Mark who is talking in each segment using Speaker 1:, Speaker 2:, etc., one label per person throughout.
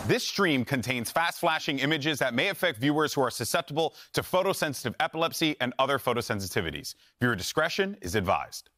Speaker 1: This stream contains fast-flashing images that may affect viewers who are susceptible to photosensitive epilepsy and other photosensitivities. Viewer discretion is advised.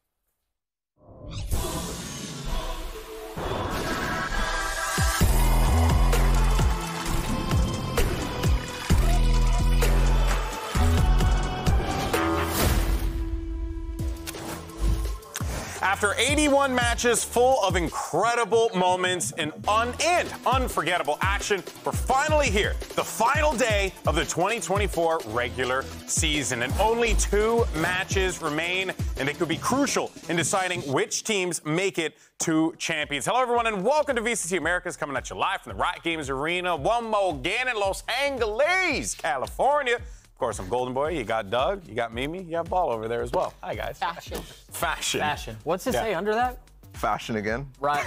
Speaker 1: After 81 matches full of incredible moments and unforgettable action, we're finally here. The final day of the 2024 regular season. And only 2 matches remain, and they could be crucial in deciding which teams make it to champions. Hello, everyone, and welcome to VCT Americas, coming at you live from the Riot Games Arena. One more again in Los Angeles, California. Of course, I'm Golden Boy. You got Doug. You got Mimi. You have Ball over there as well. Hi, guys. Fashion.
Speaker 2: What's it say under that?
Speaker 3: Fashion again.
Speaker 2: Right.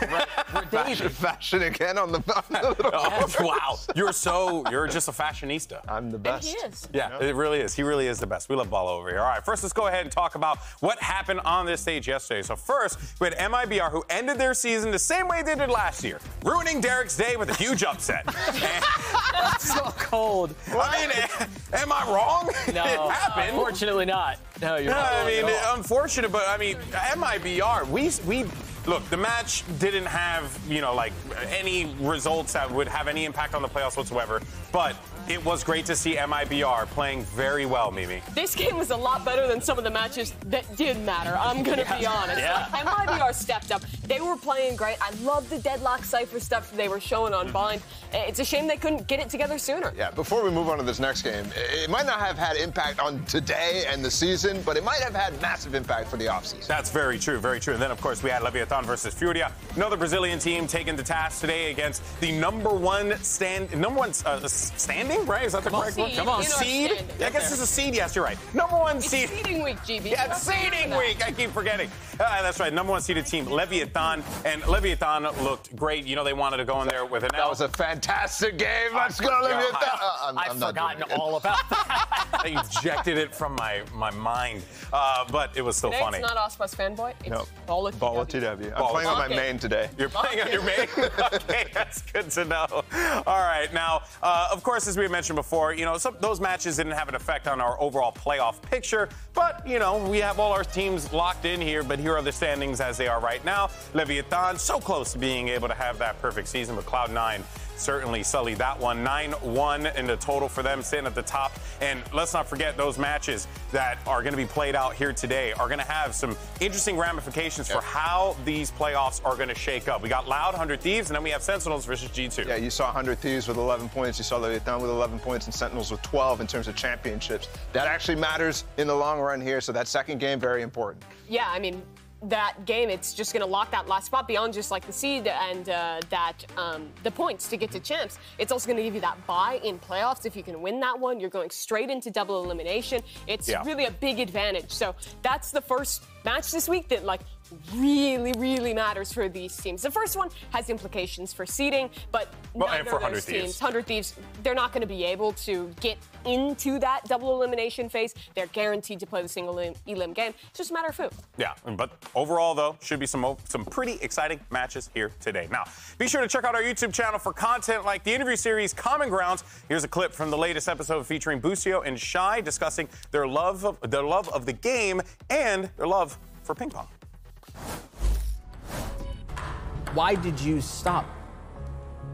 Speaker 3: Fashion again on the little
Speaker 1: wow. You're just a fashionista.
Speaker 3: I'm the best.
Speaker 2: And he is.
Speaker 1: Yeah, it really is. He really is the best. We love Ball over here. All right, first let's go ahead and talk about what happened on this stage yesterday. So first, we had MIBR, who ended their season the same way they did last year, ruining Derek's day with a huge upset.
Speaker 2: That's so cold.
Speaker 1: I mean, am I wrong?
Speaker 2: No,
Speaker 1: it happened.
Speaker 2: Unfortunately not. No, you're not.
Speaker 1: I mean, unfortunate, but I mean, MIBR, we look, the match didn't have, like any results that would have any impact on the playoffs whatsoever, but it was great to see MIBR playing very well, Mimi.
Speaker 4: This game was a lot better than some of the matches that did matter. I'm going to be honest.
Speaker 1: Yeah.
Speaker 4: Like, MIBR stepped up. They were playing great. I love the Deadlock Cypher stuff they were showing on Bind. It's a shame they couldn't get it together sooner.
Speaker 3: Yeah, before we move on to this next game, it might not have had impact on today and the season, but it might have had massive impact for the offseason.
Speaker 1: That's very true, very true. And then, of course, we had Leviathan versus Furia, another Brazilian team taken to task today against the number one standing, right? Is that the correct one?
Speaker 4: Come on.
Speaker 1: Seed? I guess it's a seed. Yes, you're right. Number one seed.
Speaker 4: It's seeding week, GB.
Speaker 1: Yeah, it's seeding week. I keep forgetting. That's right. Number one seeded team, Leviathan. And Leviathan looked great. They wanted to go in there with an L.
Speaker 3: That was a fantastic game. Let's go, Leviathan.
Speaker 2: I've forgotten all about that.
Speaker 1: I ejected it from my mind. But it was still
Speaker 4: Today
Speaker 1: funny.
Speaker 4: It's not Ospas Fanboy. It's
Speaker 3: No.
Speaker 4: Ball
Speaker 3: Ball
Speaker 4: TW.
Speaker 3: TW. I'm playing on my main today.
Speaker 1: You're playing on your main? Okay, that's good to know. All right, now, of course, as we mentioned before, those matches didn't have an effect on our overall playoff picture, but, we have all our teams locked in here, but here are the standings as they are right now. Leviathan, so close to being able to have that perfect season, but Cloud9 certainly sullied that one. 9-1 in the total for them, sitting at the top. And let's not forget those matches that are going to be played out here today are going to have some interesting ramifications for how these playoffs are going to shake up. We got Loud, 100 Thieves, and then we have Sentinels versus G2.
Speaker 3: Yeah, you saw 100 Thieves with 11 points. You saw Leviathan with 11 points and Sentinels with 12 in terms of championships. That actually matters in the long run here, so that second game, very important.
Speaker 4: Yeah, I mean, that game, it's just going to lock that last spot beyond just like the seed and the points to get to champs. It's also going to give you that bye in playoffs. If you can win that one, you're going straight into double elimination. It's really a big advantage. So that's the first match this week that really matters for these teams. The first one has implications for seeding, but neither of those teams, 100 Thieves, they're not going to be able to get into that double elimination phase. They're guaranteed to play the single elim game. It's just a matter of who.
Speaker 1: Yeah, but overall, though, should be some pretty exciting matches here today. Now, be sure to check out our YouTube channel for content like the interview series Common Grounds. Here's a clip from the latest episode featuring Busio and Shai discussing their love of the game and their love for ping pong.
Speaker 2: Why did you stop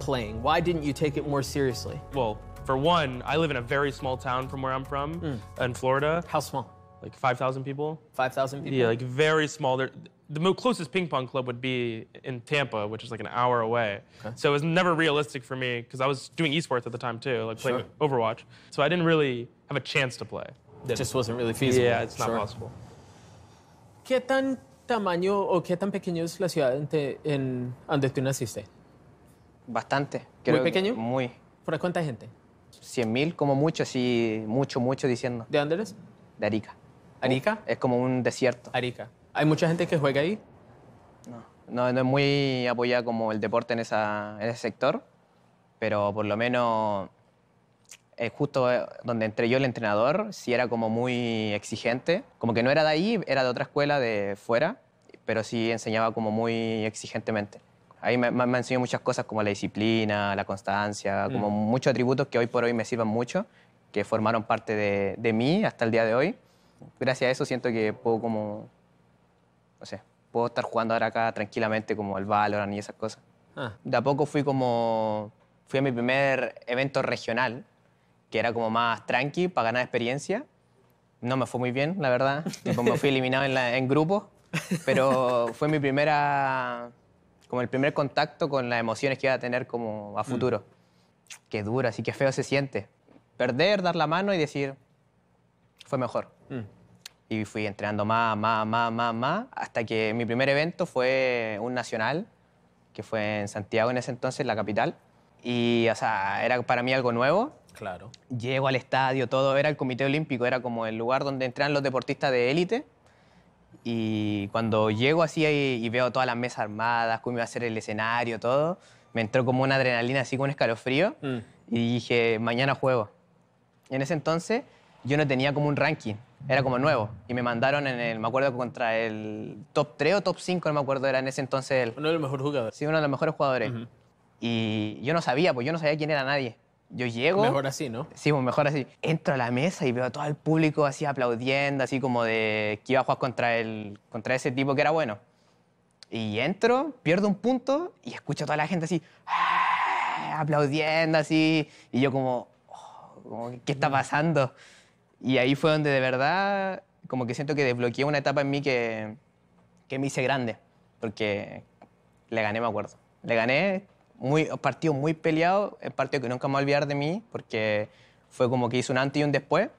Speaker 2: playing? Why didn't you take it more seriously?
Speaker 5: Well, for one, I live in a very small town from where I'm from, in Florida.
Speaker 2: How small?
Speaker 5: Like 5,000 people.
Speaker 2: 5,000 people?
Speaker 5: Yeah, like very small. The closest ping pong club would be in Tampa, which is like an hour away. Okay. So it was never realistic for me, because I was doing esports at the time too, like playing Overwatch. So I didn't really have a chance to play.
Speaker 2: It just wasn't really feasible.
Speaker 5: Yeah, it's not possible.
Speaker 2: ¿Qué tan tamaño o qué tan pequeño es la ciudad donde tú naciste?
Speaker 6: Bastante.
Speaker 2: ¿Muy pequeño?
Speaker 6: Muy.
Speaker 2: ¿Por cuánta gente?
Speaker 6: 100.000 como mucho, sí, mucho diciendo.
Speaker 2: ¿De dónde eres?
Speaker 6: De Arica.
Speaker 2: ¿Arica?
Speaker 6: Es como un desierto.
Speaker 2: Arica. ¿Hay mucha gente que juega ahí?
Speaker 6: No es muy apoyada como el deporte en ese sector, pero por lo menos justo donde entré yo, el entrenador, sí era como muy exigente. Como que no era de ahí, era de otra escuela de fuera, pero sí enseñaba como muy exigentemente. Ahí me enseñó muchas cosas como la disciplina, la constancia, como muchos atributos que hoy por hoy me sirven mucho, que formaron parte de mí hasta el día de hoy. Gracias a eso siento que puedo como, no sé, puedo estar jugando ahora acá tranquilamente como el VALORANT y esas cosas. De a poco fui a mi primer evento regional, que era como más tranqui para ganar experiencia. No me fue muy bien, la verdad. Tipo, me fui eliminado en grupos, pero fue mi como el primer contacto con las emociones que iba a tener como a futuro. Qué duro, así que feo se siente. Perder, dar la mano y decir, fue mejor. Y fui entrenando más, hasta que mi primer evento fue un nacional, que fue en Santiago en ese entonces, la capital. Y, o sea, era para mí algo nuevo.
Speaker 2: Claro.
Speaker 6: Llego al estadio, todo, era el Comité Olímpico, era como el lugar donde entrenan los deportistas de élite. Y cuando llego así y veo todas las mesas armadas, cómo iba a ser el escenario, todo, me entró como una adrenalina, así como un escalofrío. Y dije, mañana juego. Y en ese entonces yo no tenía como un ranking, era como nuevo. Y me mandaron me acuerdo, contra el top 3 o top 5, no me acuerdo, era en ese entonces
Speaker 2: Uno de los mejores jugadores.
Speaker 6: Sí, uno de los mejores jugadores. Y yo no sabía, pues yo no sabía quién era nadie. Yo llego...
Speaker 2: Mejor así, ¿no?
Speaker 6: Sí, pues mejor así. Entro a la mesa y veo a todo el público así aplaudiendo, así como de que iba a jugar contra ese tipo que era bueno. Y entro, pierdo un punto y escucho a toda la gente así aplaudiendo así. Y yo como ¿qué está pasando? Y ahí fue donde de verdad como que siento que desbloqueé una etapa en mí que me hice grande. Porque le gané, me acuerdo. Le gané... partido muy peleado, el partido que nunca me voy a olvidar de mí, porque fue como que hizo un antes y un después,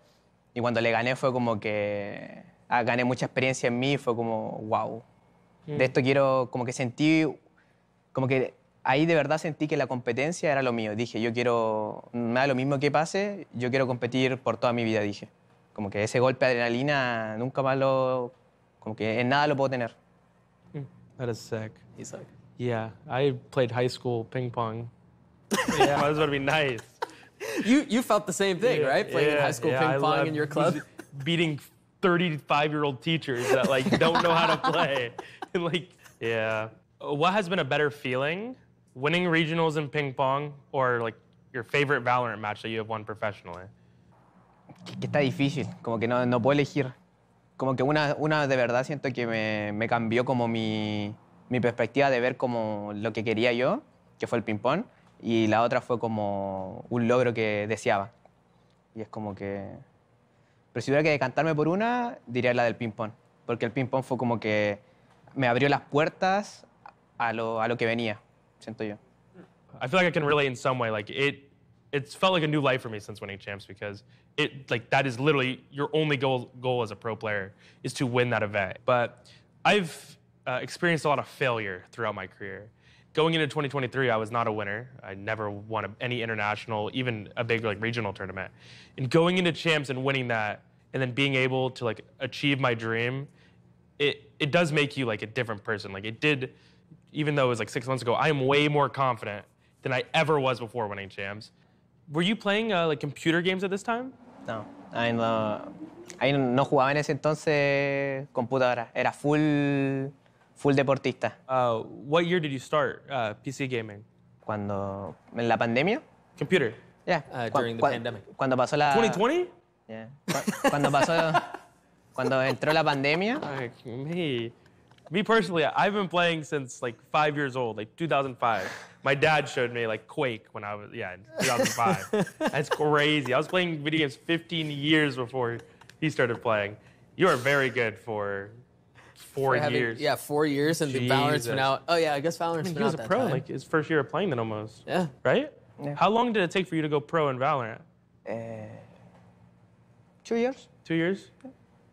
Speaker 6: y cuando le gané fue como que gané mucha experiencia en mí, fue como, wow. De esto quiero, como que sentí, como que ahí de verdad sentí que la competencia era lo mío. Dije, yo quiero, me da lo mismo que pase, yo quiero competir por toda mi vida, dije. Como que ese golpe de adrenalina nunca más como que en nada lo puedo tener.
Speaker 5: That is sick.
Speaker 2: He's like,
Speaker 5: Yeah, I played high school ping pong. Yeah, that was going to be nice.
Speaker 2: you felt the same thing, right? Playing high school
Speaker 5: I
Speaker 2: ping pong
Speaker 5: love
Speaker 2: in your club.
Speaker 5: Beating 35-year-old teachers that like don't know how to play. What has been a better feeling, winning regionals in ping pong or like your favorite VALORANT match that you have won professionally?
Speaker 6: Que está difícil, como que no puedo elegir. Como que una de verdad siento que me cambió como mi perspectiva de ver como lo que quería yo, que fue el ping-pong, y la otra fue como un logro que deseaba. Y es como que... Pero si tuviera que decantarme por una, diría la del ping-pong, porque el ping-pong fue como que me abrió las puertas a lo que venía, siento yo.
Speaker 5: I feel like I can relate in some way. Like it's felt like a new life for me since winning champs because that is literally your only goal as a pro player is to win that event. But I've experienced a lot of failure throughout my career. Going into 2023, I was not a winner. I never won any international, even a big like regional tournament. And going into champs and winning that, and then being able to like achieve my dream, it does make you like a different person. Like it did, even though it was like 6 months ago, I am way more confident than I ever was before winning champs. Were you playing like computer games at this time?
Speaker 6: No, ahí no jugaba en ese entonces computadora, era full deportista.
Speaker 5: What year did you start PC gaming?
Speaker 6: Cuando, en la pandemia.
Speaker 5: Computer.
Speaker 6: Yeah.
Speaker 2: During the pandemic.
Speaker 6: Cuando pasó la...
Speaker 5: 2020?
Speaker 6: Yeah. Cuando entró la pandemia.
Speaker 5: Me personally, I've been playing since like 5 years old, like 2005. My dad showed me like Quake when I was, in 2005. That's crazy. I was playing video games 15 years before he started playing. You are very good for 4 years.
Speaker 2: Yeah, 4 years, and the VALORANT's been out. Oh yeah, I guess VALORANT's been out that time.
Speaker 5: He was a pro, like his first year of playing then almost.
Speaker 2: Yeah.
Speaker 5: Right?
Speaker 6: Yeah.
Speaker 5: How long did it take for you to go pro in VALORANT?
Speaker 6: 2 years.
Speaker 5: 2 years?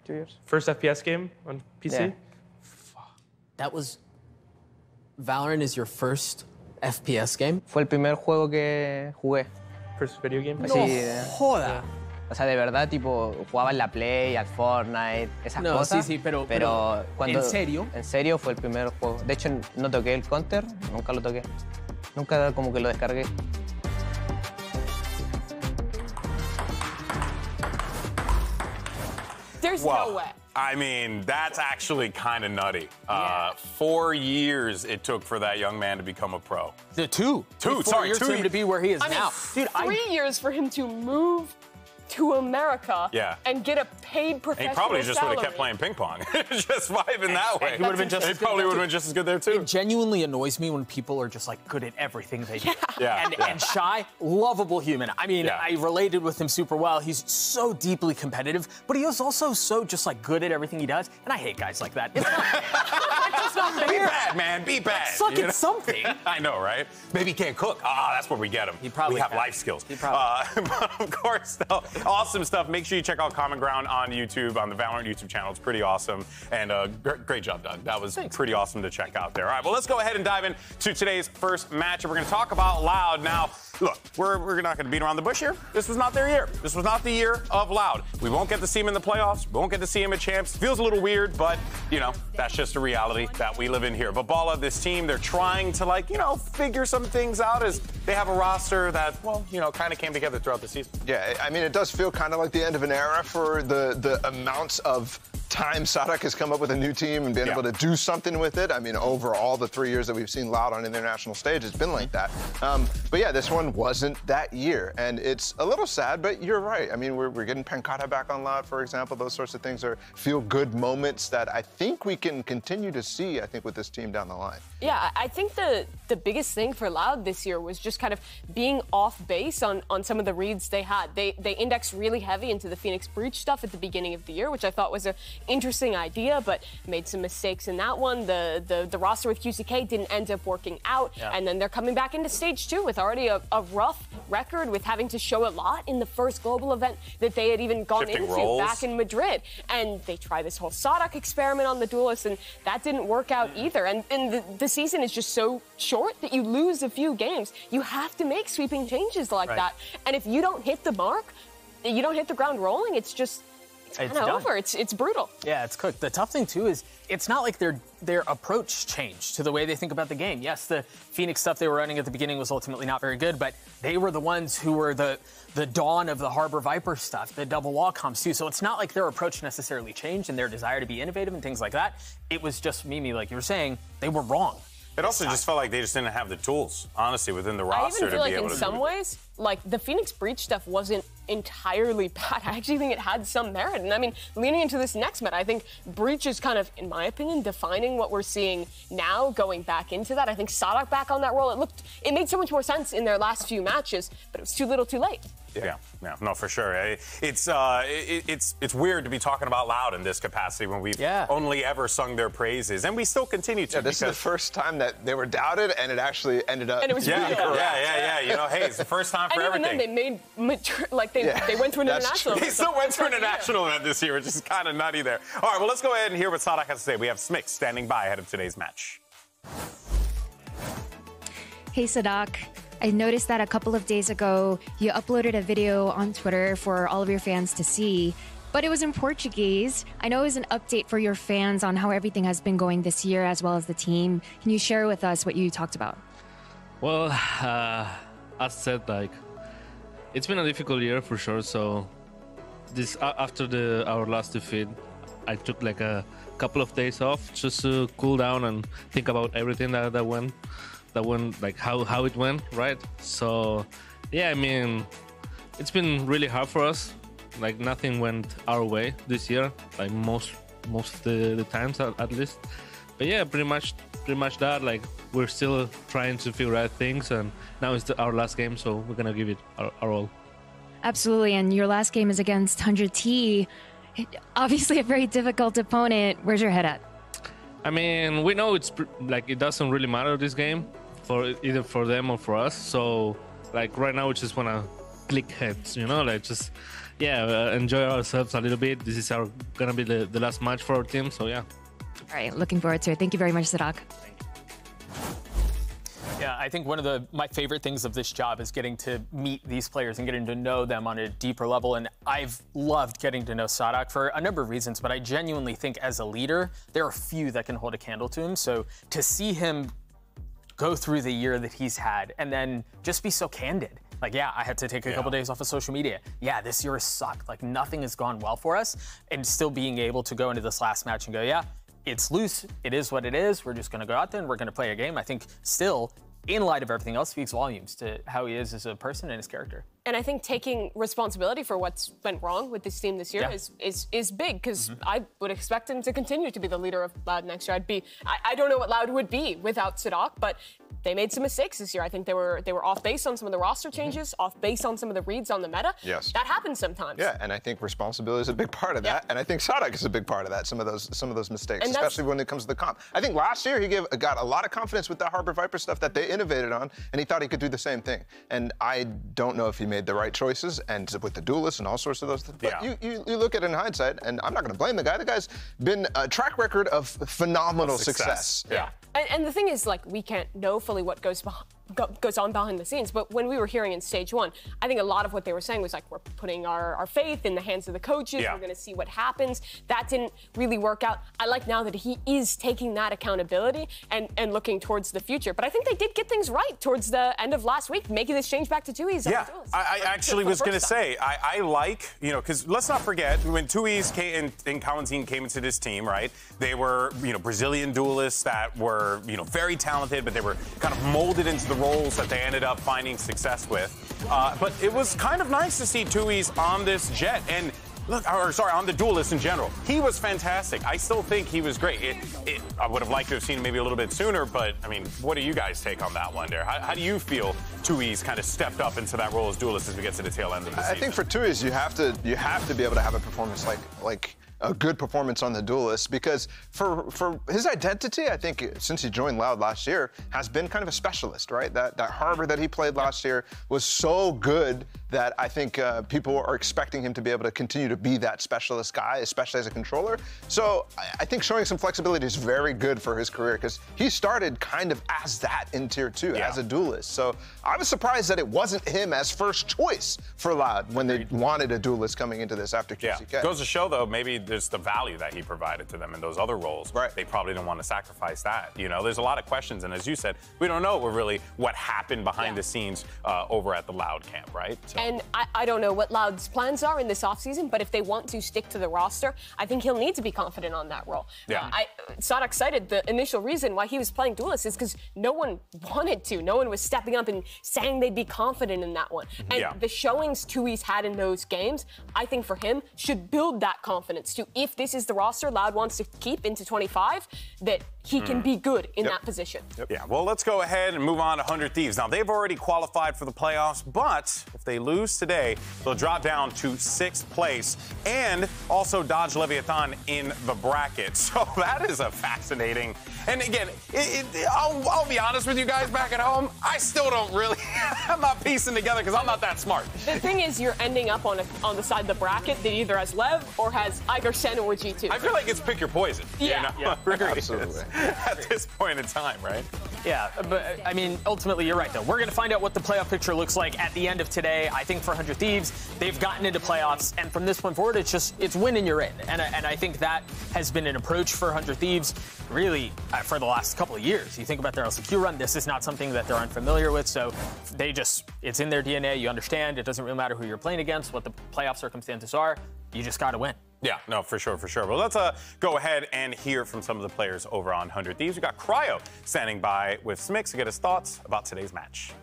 Speaker 6: 2 years.
Speaker 5: First FPS game on PC?
Speaker 6: Yeah.
Speaker 2: That was... VALORANT is your first FPS game?
Speaker 6: Fue el primer juego que jugué.
Speaker 5: First video game?
Speaker 6: No
Speaker 2: joda.
Speaker 6: O sea, de verdad, tipo, jugaba en la Play, al Fortnite, esas cosas.
Speaker 2: Sí, pero
Speaker 6: cuando...
Speaker 2: ¿En serio?
Speaker 6: En serio, fue el primer juego. De hecho, no toqué el Counter, nunca lo toqué. Nunca como que lo descargué.
Speaker 4: There's no way.
Speaker 1: I mean, that's actually kind of nutty. 4 years it took for that young man to become a pro.
Speaker 2: Two years for him to be where he is now.
Speaker 4: Dude, 3 years for him to move to America and get a paid professional
Speaker 1: and he probably just would have
Speaker 4: salary.
Speaker 1: kept playing ping pong. Just vibing that way.
Speaker 2: He would have been just
Speaker 1: He probably would have been just as good there, too.
Speaker 2: It genuinely annoys me when people are just, like, good at everything they do.
Speaker 1: Yeah.
Speaker 2: And Shy, lovable human. I mean, I related with him super well. He's so deeply competitive, but he is also so just, like, good at everything he does. And I hate guys like that. It's not, it's just not fair.
Speaker 1: Be bad, man. Be bad.
Speaker 2: Suck at something.
Speaker 1: I know, right? Maybe he can't cook. That's where we get him.
Speaker 2: He probably
Speaker 1: we have
Speaker 2: can.
Speaker 1: life skills.
Speaker 2: He probably
Speaker 1: but of course, though, awesome stuff. Make sure you check out Common Ground on YouTube, on the VALORANT YouTube channel. It's pretty awesome. And great job, Doug. That was pretty awesome to check out there. All right, well, let's go ahead and dive into today's first match. We're going to talk about Loud. Now, look, we're not going to beat around the bush here. This was not their year. This was not the year of Loud. We won't get to see him in the playoffs. We won't get to see him at Champs. Feels a little weird, but, you know, that's just a reality that we live in here. But Balla, this team, they're trying to, like, you know, figure some things out as they have a roster that, well, you know, kind of came together throughout the season.
Speaker 3: Yeah, I mean, it does feel kind of like the end of an era for the amounts of time Sadak has come up with a new team and been able to do something with it. I mean, over all the 3 years that we've seen Loud on the international stage, it's been like that. But yeah, this one wasn't that year, and it's a little sad, but you're right. I mean, we're getting Pankata back on Loud, for example. Those sorts of things are feel-good moments that I think we can continue to see, I think, with this team down the line.
Speaker 4: Yeah, I think the biggest thing for Loud this year was just kind of being off base on some of the reads they had. They indexed really heavy into the Phoenix Breach stuff at the beginning of the year, which I thought was a interesting idea, but made some mistakes in that one. The roster with QCK didn't end up working out, and then they're coming back into stage 2 with already a rough record, with having to show a lot in the first global event that they had even gone
Speaker 1: Shifting
Speaker 4: into
Speaker 1: roles.
Speaker 4: back in Madrid. And they tried this whole Sadak experiment on the duelists, and that didn't work out either. And the season is just so short that you lose a few games. You have to make sweeping changes like that. And if you don't hit the mark, you don't hit the ground rolling, it's kind of over. It's brutal.
Speaker 2: Yeah, it's cooked. The tough thing, too, is it's not like their approach changed to the way they think about the game. Yes, the Phoenix stuff they were running at the beginning was ultimately not very good, but they were the ones who were the dawn of the Harbor Viper stuff, the double wall comps, too. So it's not like their approach necessarily changed and their desire to be innovative and things like that. It was just, Mimi, like you were saying, they were wrong.
Speaker 1: It also just felt like they just didn't have the tools, honestly, within the roster
Speaker 4: I even feel
Speaker 1: to be
Speaker 4: like
Speaker 1: able
Speaker 4: in
Speaker 1: to
Speaker 4: some ways, like the Phoenix Breach stuff wasn't entirely bad. I actually think it had some merit. And I mean, leaning into this next met, I think Breach is kind of, in my opinion, defining what we're seeing now, going back into that. I think Sadak back on that role, it made so much more sense in their last few matches, but it was too little too late.
Speaker 1: Yeah, no, for sure. It's weird to be talking about Loud in this capacity when we've only ever sung their praises, and we still continue to.
Speaker 3: Yeah, this is the first time that they were doubted, and it actually ended up.
Speaker 4: And it was
Speaker 3: being correct.
Speaker 1: Yeah. You know, hey, it's the first time for everything.
Speaker 4: And even then, they made they went to an international.
Speaker 1: They still went to an international event this year, which is kind of nutty there. All right, well, let's go ahead and hear what Sadak has to say. We have Smix standing by ahead of today's match.
Speaker 7: Hey, Sadak. I noticed that a couple of days ago, you uploaded a video on Twitter for all of your fans to see, but it was in Portuguese. I know it was an update for your fans on how everything has been going this year, as well as the team. Can you share with us what you talked about?
Speaker 8: Well, as said, like, it's been a difficult year for sure. So this after our last defeat, I took like a couple of days off just to cool down and think about everything that went, like how it went, right? So yeah, I mean, it's been really hard for us. Like nothing went our way this year, like most of the times at least. But yeah, pretty much that. Like we're still trying to figure out things, and now it's our last game, so we're gonna give it our all. Absolutely, and your last game is against 100T. Obviously, a very difficult opponent. Where's your head at? I mean, we know it's like it doesn't really matter this game, for either for them or for us. So, like right now, we just wanna click heads, you know, like just enjoy ourselves a little bit. This is gonna be the last match for our team, so yeah. All right, looking forward to it. Thank you very much, Sadak.
Speaker 2: Yeah, I think one of my favorite things of this job is getting to meet these players and getting to know them on a deeper level. And I've loved getting to know Sadak for a number of reasons, but I genuinely think as a leader, there are few that can hold a candle to him. So to see him go through the year that he's had and then just be so candid. Like, yeah, I had to take a couple days off of social media. Yeah, this year has sucked. Like, nothing has gone well for us. And still being able to go into this last match and go, yeah, it's loose. It is what it is. We're just going to go out there and we're going to play a game. I think still, in light of everything else, speaks volumes to how he is as a person and his character. And
Speaker 4: I think taking responsibility for what's went wrong with this team this year is big, because I would expect him to continue to be the leader of Loud next year. I don't know what Loud would be without Sadok, but they made some mistakes this year. I think they were off base on some of the roster changes, off base on some of the reads on the meta.
Speaker 3: Yes.
Speaker 4: That happens sometimes.
Speaker 3: Yeah, and I think responsibility is a big part of that. And I think Sadok is a big part of that, some of those mistakes, and especially when it comes to the comp. I think last year he got a lot of confidence with the Harbor Viper stuff that they innovated on, and he thought he could do the same thing. And I don't know if he made the right choices, and with the duelists and all sorts of those things. But you look at it in hindsight, and I'm not going to blame the guy. The guy's been a track record of phenomenal success.
Speaker 4: Yeah. And the thing is, like, we can't know fully what goes on behind the scenes, but when we were hearing in stage 1, I think a lot of what they were saying was like, we're putting our faith in the hands of the coaches, we're going to see what happens. That didn't really work out. I like now that he is taking that accountability and looking towards the future, but I think they did get things right towards the end of last week, making this change back to Tui's.
Speaker 1: Yeah, I actually was going to say, I like, because let's not forget, when Tui's and Kalanzine came into this team, right, they were, Brazilian duelists that were, very talented, but they were kind of molded into the roles that they ended up finding success with. But it was kind of nice to see Tui's on this jet, and on the duelist in general. He was fantastic. I still think he was great. I would have liked to have seen him maybe a little bit sooner, but I mean, what do you guys take on that one there? How do you feel Tui's kind of stepped up into that role as duelist as we get to the tail end of the season?
Speaker 3: I think for Tui's, you have to be able to have a performance like a good performance on the duelist, because for his identity, I think since he joined Loud last year, has been kind of a specialist, right? That Harbor that he played last year was so good that I think people are expecting him to be able to continue to be that specialist guy, especially as a controller. So I think showing some flexibility is very good for his career, because he started kind of as that in Tier 2, as a duelist. So I was surprised that it wasn't him as first choice for Loud when they wanted a duelist coming into this after QCK.
Speaker 1: Yeah, goes to show, though, maybe there's the value that he provided to them in those other roles.
Speaker 3: Right.
Speaker 1: They probably didn't want to sacrifice that. There's a lot of questions, and as you said, we don't know what happened behind the scenes over at the Loud camp, right? So.
Speaker 4: And I don't know what Loud's plans are in this offseason, but if they want to stick to the roster, I think he'll need to be confident on that role.
Speaker 1: Yeah.
Speaker 4: Sadok cited the initial reason why he was playing duelist is because no one wanted to. No one was stepping up and saying they'd be confident in that one. And the showings Tui's had in those games, I think for him, should build that confidence to, if this is the roster Loud wants to keep into 25, that he can be good in that position.
Speaker 1: Yeah, well, let's go ahead and move on to 100 Thieves. Now, they've already qualified for the playoffs, but if they lose today, they'll drop down to 6th place and also dodge Leviathan in the bracket. So that is a fascinating. And again, I'll be honest with you guys back at home, I still don't really, I'm not piecing together because I'm not that smart.
Speaker 4: The thing is, you're ending up on the side of the bracket that either has Lev or has either Sen or G2.
Speaker 1: I feel like it's pick your poison.
Speaker 4: Yeah.
Speaker 3: Absolutely.
Speaker 1: At this point in time, right?
Speaker 2: Yeah, but I mean, ultimately, you're right, though. We're going to find out what the playoff picture looks like at the end of today. I think for 100 Thieves, they've gotten into playoffs, and from this point forward, it's win and you're in. And I think that has been an approach for 100 Thieves, really, for the last couple of years. You think about their LCQ run, this is not something that they're unfamiliar with, so it's in their DNA. You understand. It doesn't really matter who you're playing against, what the playoff circumstances are. You just got to win.
Speaker 1: Yeah, no, for sure. Well, let's go ahead and hear from some of the players over on 100 Thieves. We've got Cryo standing by with Smix to get his thoughts about today's match.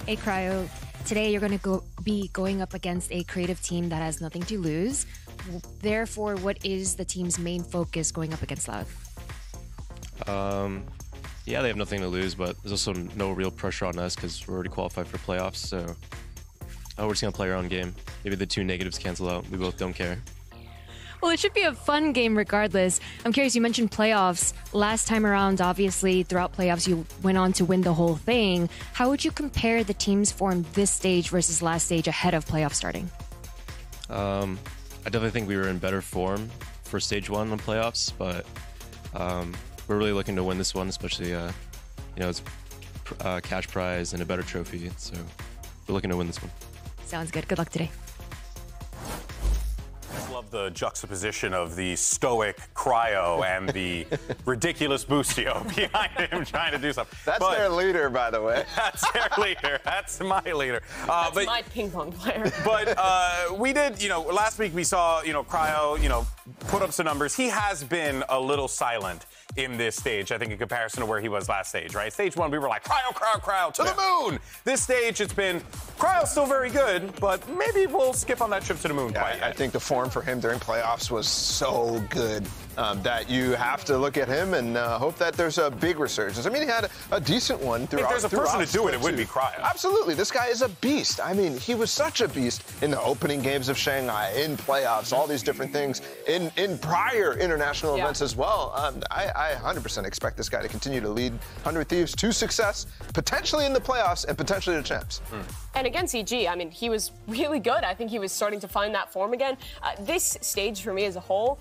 Speaker 7: Hey, Cryo. Today you're going to be going up against a creative team that has nothing to lose. Therefore, what is the team's main focus going up against Loud?
Speaker 9: Yeah, they have nothing to lose, but there's also no real pressure on us because we're already qualified for playoffs, so we're just going to play our own game. Maybe the 2 negatives cancel out. We both don't care.
Speaker 7: Well, it should be a fun game regardless. I'm curious, you mentioned playoffs. Last time around, obviously, throughout playoffs, you went on to win the whole thing. How would you compare the team's form this stage versus last stage ahead of playoff starting?
Speaker 9: I definitely think we were in better form for stage 1 on playoffs, but we're really looking to win this one, especially, it's cash prize and a better trophy, so we're looking to win this one.
Speaker 7: Sounds good. Good luck today.
Speaker 1: Love the juxtaposition of the stoic Cryo and the ridiculous Boostio behind him trying to do something.
Speaker 3: That's their leader, by the way.
Speaker 1: That's their leader. That's my leader.
Speaker 4: That's my ping pong player.
Speaker 1: But we did, last week we saw, Cryo, put up some numbers. He has been a little silent in this stage, I think, in comparison to where he was last stage, right? Stage 1, we were like, Cryo, to the moon! This stage, it's been, Cryo's still very good, but maybe we'll skip on that trip to the moon quite yet.
Speaker 3: I think the form for him during playoffs was so good that you have to look at him and hope that there's a big resurgence. I mean, he had a decent one throughout.
Speaker 1: If there's a person to do it, it would be Cryo.
Speaker 3: Absolutely. This guy is a beast. I mean, he was such a beast in the opening games of Shanghai, in playoffs, all these different things, in prior international events as well. I 100% expect this guy to continue to lead 100 Thieves to success, potentially in the playoffs and potentially to champs.
Speaker 4: And against EG, I mean, he was really good. I think he was starting to find that form again. This stage for me as a whole,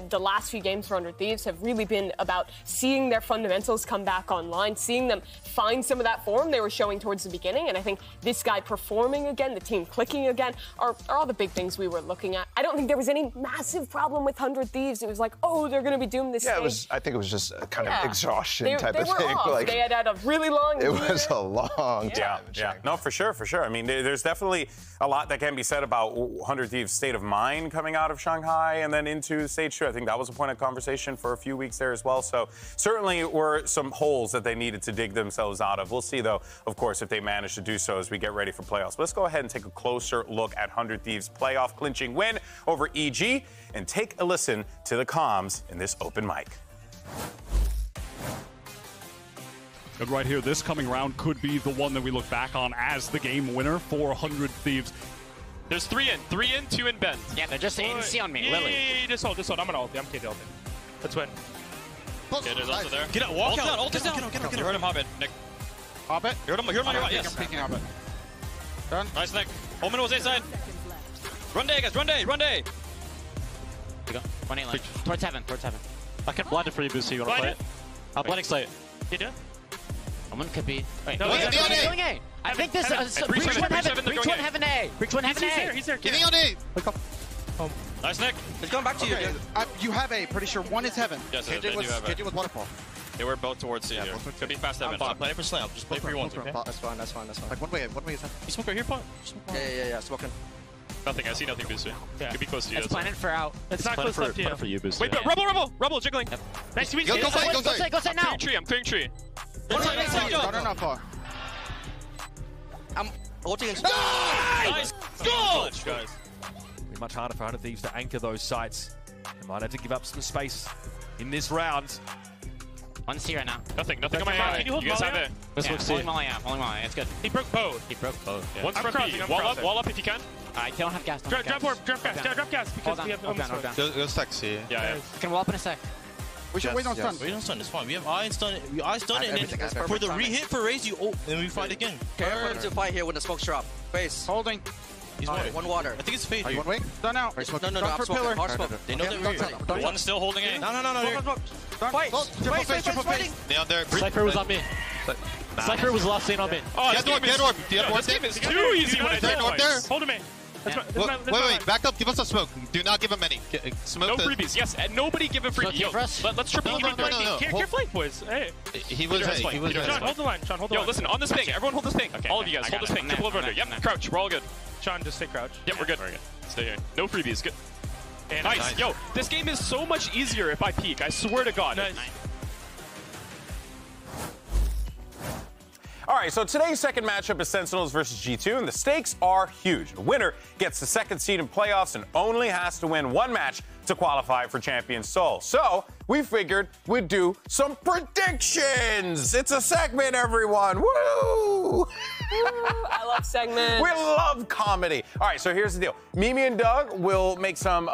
Speaker 4: the last few games for 100 Thieves have really been about seeing their fundamentals come back online, seeing them find some of that form they were showing towards the beginning. And I think this guy performing again, the team clicking again, are all the big things we were looking at. I don't think there was any massive problem with 100 Thieves. It was like, oh, they're going to be doomed this stage.
Speaker 3: I think it was just a kind of exhaustion type of thing.
Speaker 4: Off. They had a really long year.
Speaker 3: It was a long time.
Speaker 1: Yeah. No, for sure. I mean, there's definitely a lot that can be said about 100 Thieves' state of mind coming out of Shanghai and then into stage 2. I think that was a point of conversation for a few weeks there as well. So certainly were some holes that they needed to dig themselves out of. We'll see, though, of course, if they manage to do so as we get ready for playoffs. But let's go ahead and take a closer look at 100 Thieves' playoff clinching win over EG and take a listen to the comms in this open mic.
Speaker 10: And right here, this coming round could be the one that we look back on as the game winner for 100 Thieves.
Speaker 11: There's 3 in, 2 in bend.
Speaker 12: Yeah, they're just AC on me, Lily.
Speaker 11: Just hold. I'm gonna ulti. I'm KD ulti. Let's win. Okay, there's also there.
Speaker 13: Get out, walk out.
Speaker 11: Ult down. You heard him, Hobbit. Nick.
Speaker 13: Hobbit?
Speaker 11: You heard him on your right, yes.
Speaker 13: I'm peeking Hobbit. Done.
Speaker 11: Nice, Nick. Omen was A side. Run day, guys. Run day.
Speaker 12: You go. 20 line. Towards heaven.
Speaker 11: I can blind it for you, Boosie. You wanna play it? I'm blinding Slate.
Speaker 12: You do it? Someone could be. Wait,
Speaker 11: no,
Speaker 12: he's going A. I think this is breach 1 heaven. Breach 1 heaven A. Breach 1 heaven A.
Speaker 11: He's there.
Speaker 13: Getting on A.
Speaker 11: Nice, Nick.
Speaker 13: It's going back to you. You have A. Pretty sure one is heaven.
Speaker 11: Yes,
Speaker 13: KJ was waterfall.
Speaker 11: They were both towards C here. Could be fast heaven.
Speaker 13: I'm playing for slam. Just play for you want to. That's fine. Like one way is heaven.
Speaker 11: You smoke right here, Paul?
Speaker 13: Yeah. Smoking.
Speaker 11: Nothing. I see nothing, Boosie. Could be close to you.
Speaker 12: It's planning for out.
Speaker 11: It's not close enough to you. For you, Boosie. Wait, Rubble jiggling. Nice to meet you.
Speaker 13: Go side now.
Speaker 11: I'm clearing tree.
Speaker 13: Not far. I'm ulting.
Speaker 11: Nice. Go!
Speaker 14: Guys. It'll be much harder for 100 Thieves to anchor those sites. They might have to give up some space in this round.
Speaker 12: One C right now.
Speaker 11: Nothing on my eye. You guys have it.
Speaker 12: Let's look C. Only Molly. It's good.
Speaker 11: He broke both.
Speaker 12: Yeah.
Speaker 11: One's from B. Wall up if you can.
Speaker 12: I don't have gas.
Speaker 11: Drop gas. Because we have
Speaker 12: hold down.
Speaker 13: Go stack C.
Speaker 11: Yeah.
Speaker 12: Can wall up in a sec.
Speaker 13: We should wait on stun.
Speaker 15: Wait on stun, it's fine. We have eye stun it, and then for the re-hit for Raze, and we fight again.
Speaker 16: Prepare to fight here when the smokes drop. Face.
Speaker 13: Holding.
Speaker 15: He's
Speaker 16: one water.
Speaker 15: I think it's Fade.
Speaker 13: One wing. Stun out.
Speaker 16: No, I'm smoking. Hard smoke.
Speaker 15: They know that we're here.
Speaker 11: One's still holding A.
Speaker 15: No.
Speaker 16: Fight. Wait.
Speaker 15: They on there.
Speaker 11: Cypher was on me. Cypher was last seen on me. Oh, this game is too easy when I don't there. Hold him in.
Speaker 15: Wait, back up. Give us a smoke. Do not give him any. Smoke.
Speaker 11: No freebies. Yes, and nobody give him freebies. Let's triple.
Speaker 15: No.
Speaker 11: Care flank, boys. Hey.
Speaker 15: He was A.
Speaker 11: Sean, hold the line. Yo, listen, on this ping. Everyone hold this ping. All of you guys, hold this ping. Triple over under. Yep, crouch. We're all good. Sean, just stay crouch. Yep, we're good. Stay here. No freebies. Good. Nice. Yo, this game is so much easier if I peek. I swear to God. Nice. All right, so today's second matchup is Sentinels versus G2, and the stakes are huge. The winner gets the second seed in playoffs and only has to win one match to qualify for Champions Seoul. So we figured we'd do some predictions. It's a segment, everyone. Woo!
Speaker 4: I love segments.
Speaker 1: We love comedy. All right, so here's the deal. Mimi and Doug will make some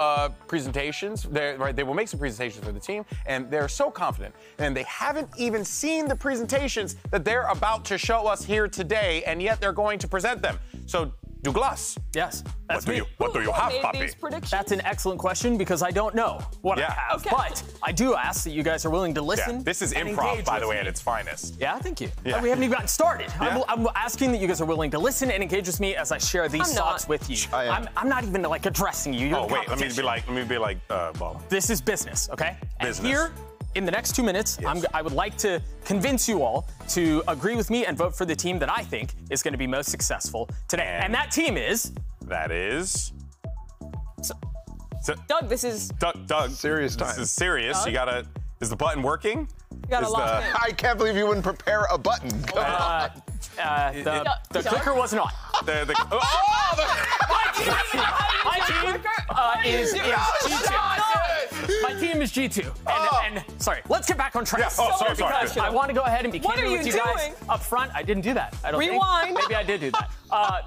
Speaker 1: presentations. They will make some presentations for the team, and they're so confident. And they haven't even seen the presentations that they're about to show us here today, and yet they're going to present them. So
Speaker 11: Douglas.
Speaker 2: Yes.
Speaker 11: What do you have, Poppy?
Speaker 2: That's an excellent question because I don't know what I have.
Speaker 4: Okay.
Speaker 2: But I do ask that you guys are willing to listen.
Speaker 11: Yeah, this is
Speaker 2: and
Speaker 11: improv,
Speaker 2: engage
Speaker 11: by the
Speaker 2: with
Speaker 11: way,
Speaker 2: me.
Speaker 11: at its finest.
Speaker 2: Yeah, thank you.
Speaker 11: Yeah.
Speaker 2: We haven't even gotten started.
Speaker 11: Yeah.
Speaker 2: I'm asking that you guys are willing to listen and engage with me as I share these thoughts with you. I'm not even like addressing you. You're
Speaker 11: wait, let me be like, well.
Speaker 2: This is business, okay?
Speaker 11: Business.
Speaker 2: And here, in the next 2 minutes, I would like to convince you all to agree with me and vote for the team that I think is going to be most successful today. And that team is...
Speaker 11: That is...
Speaker 4: Doug, this is...
Speaker 11: Doug.
Speaker 3: Serious time.
Speaker 11: This is serious.
Speaker 4: Doug?
Speaker 11: You gotta... Is the button working?
Speaker 4: You gotta lock in.
Speaker 3: I can't believe you wouldn't prepare a button.
Speaker 2: The clicker wasn't on.
Speaker 11: My
Speaker 2: team is G2. My team is G2. And sorry, let's get back on track.
Speaker 11: Yeah. Oh, sorry.
Speaker 2: Because I want to go ahead and be
Speaker 4: What
Speaker 2: candid
Speaker 4: are
Speaker 2: with
Speaker 4: you
Speaker 2: you guys
Speaker 4: doing?
Speaker 2: up front. I didn't do that. I don't
Speaker 4: Rewind.
Speaker 2: think. Maybe I did do that.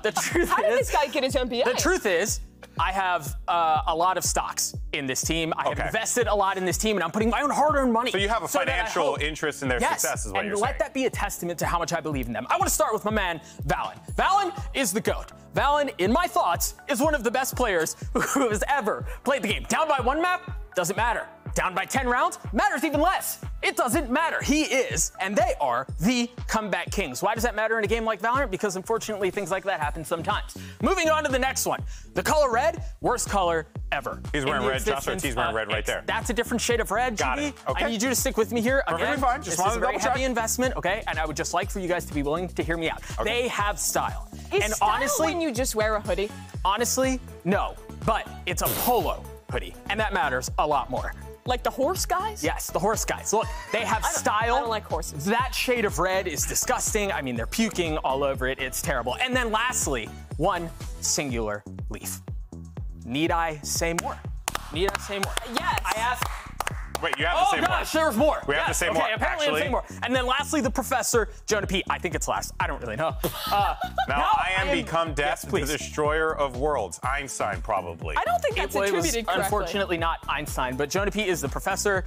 Speaker 2: The truth
Speaker 4: How did
Speaker 2: is,
Speaker 4: this guy get his MBA?
Speaker 2: the truth is, I have a lot of stocks in this team. I have invested a lot in this team, and I'm putting my own hard-earned money.
Speaker 11: So you have a financial interest in their success, is what you're saying.
Speaker 2: And let that be a testament to how much I believe in them. I want to start with my man, Valen. Valen is the GOAT. Valen, in my thoughts, is one of the best players who has ever played the game. Down by one map, doesn't matter. Down by 10 rounds, matters even less. It doesn't matter. He is, and they are, the comeback kings. Why does that matter in a game like Valorant? Because unfortunately, things like that happen sometimes. Moving on to the next one. The color red, worst color ever.
Speaker 11: He's wearing red. Joshua T's wearing red right there.
Speaker 2: That's a different shade of red,
Speaker 11: Got
Speaker 2: GB.
Speaker 11: it. Okay.
Speaker 2: I need you to stick with me here.
Speaker 11: Perfectly
Speaker 2: Again,
Speaker 11: fine. Just
Speaker 2: this
Speaker 11: wanted
Speaker 2: is a
Speaker 11: to
Speaker 2: very
Speaker 11: double
Speaker 2: heavy
Speaker 11: check.
Speaker 2: investment, okay? And I would just like for you guys to be willing to hear me out.
Speaker 11: Okay.
Speaker 2: They have style.
Speaker 4: Is
Speaker 2: and
Speaker 4: style
Speaker 2: honestly,
Speaker 4: when you just wear a hoodie?
Speaker 2: honestly, no. But it's a polo hoodie, and that matters a lot more.
Speaker 4: Like the horse guys?
Speaker 2: Yes, the horse guys. Look, they have style.
Speaker 4: I don't like horses.
Speaker 2: That shade of red is disgusting. I mean, they're puking all over it. It's terrible. And then lastly, one singular leaf. Need I say more? Need I say more?
Speaker 4: Yes.
Speaker 2: I asked.
Speaker 11: Wait, you have to say more.
Speaker 2: Oh gosh, there was more.
Speaker 11: We have to say more,
Speaker 2: Okay, apparently
Speaker 11: actually.
Speaker 2: I'm saying more. And then lastly, the professor, Jonah P. I think it's last. I don't really know.
Speaker 11: Now I am become death,
Speaker 2: please.
Speaker 11: the destroyer of worlds. Einstein, probably.
Speaker 4: I don't think that's
Speaker 2: It was
Speaker 4: attributed correctly.
Speaker 2: unfortunately not Einstein, but Jonah P. is the professor,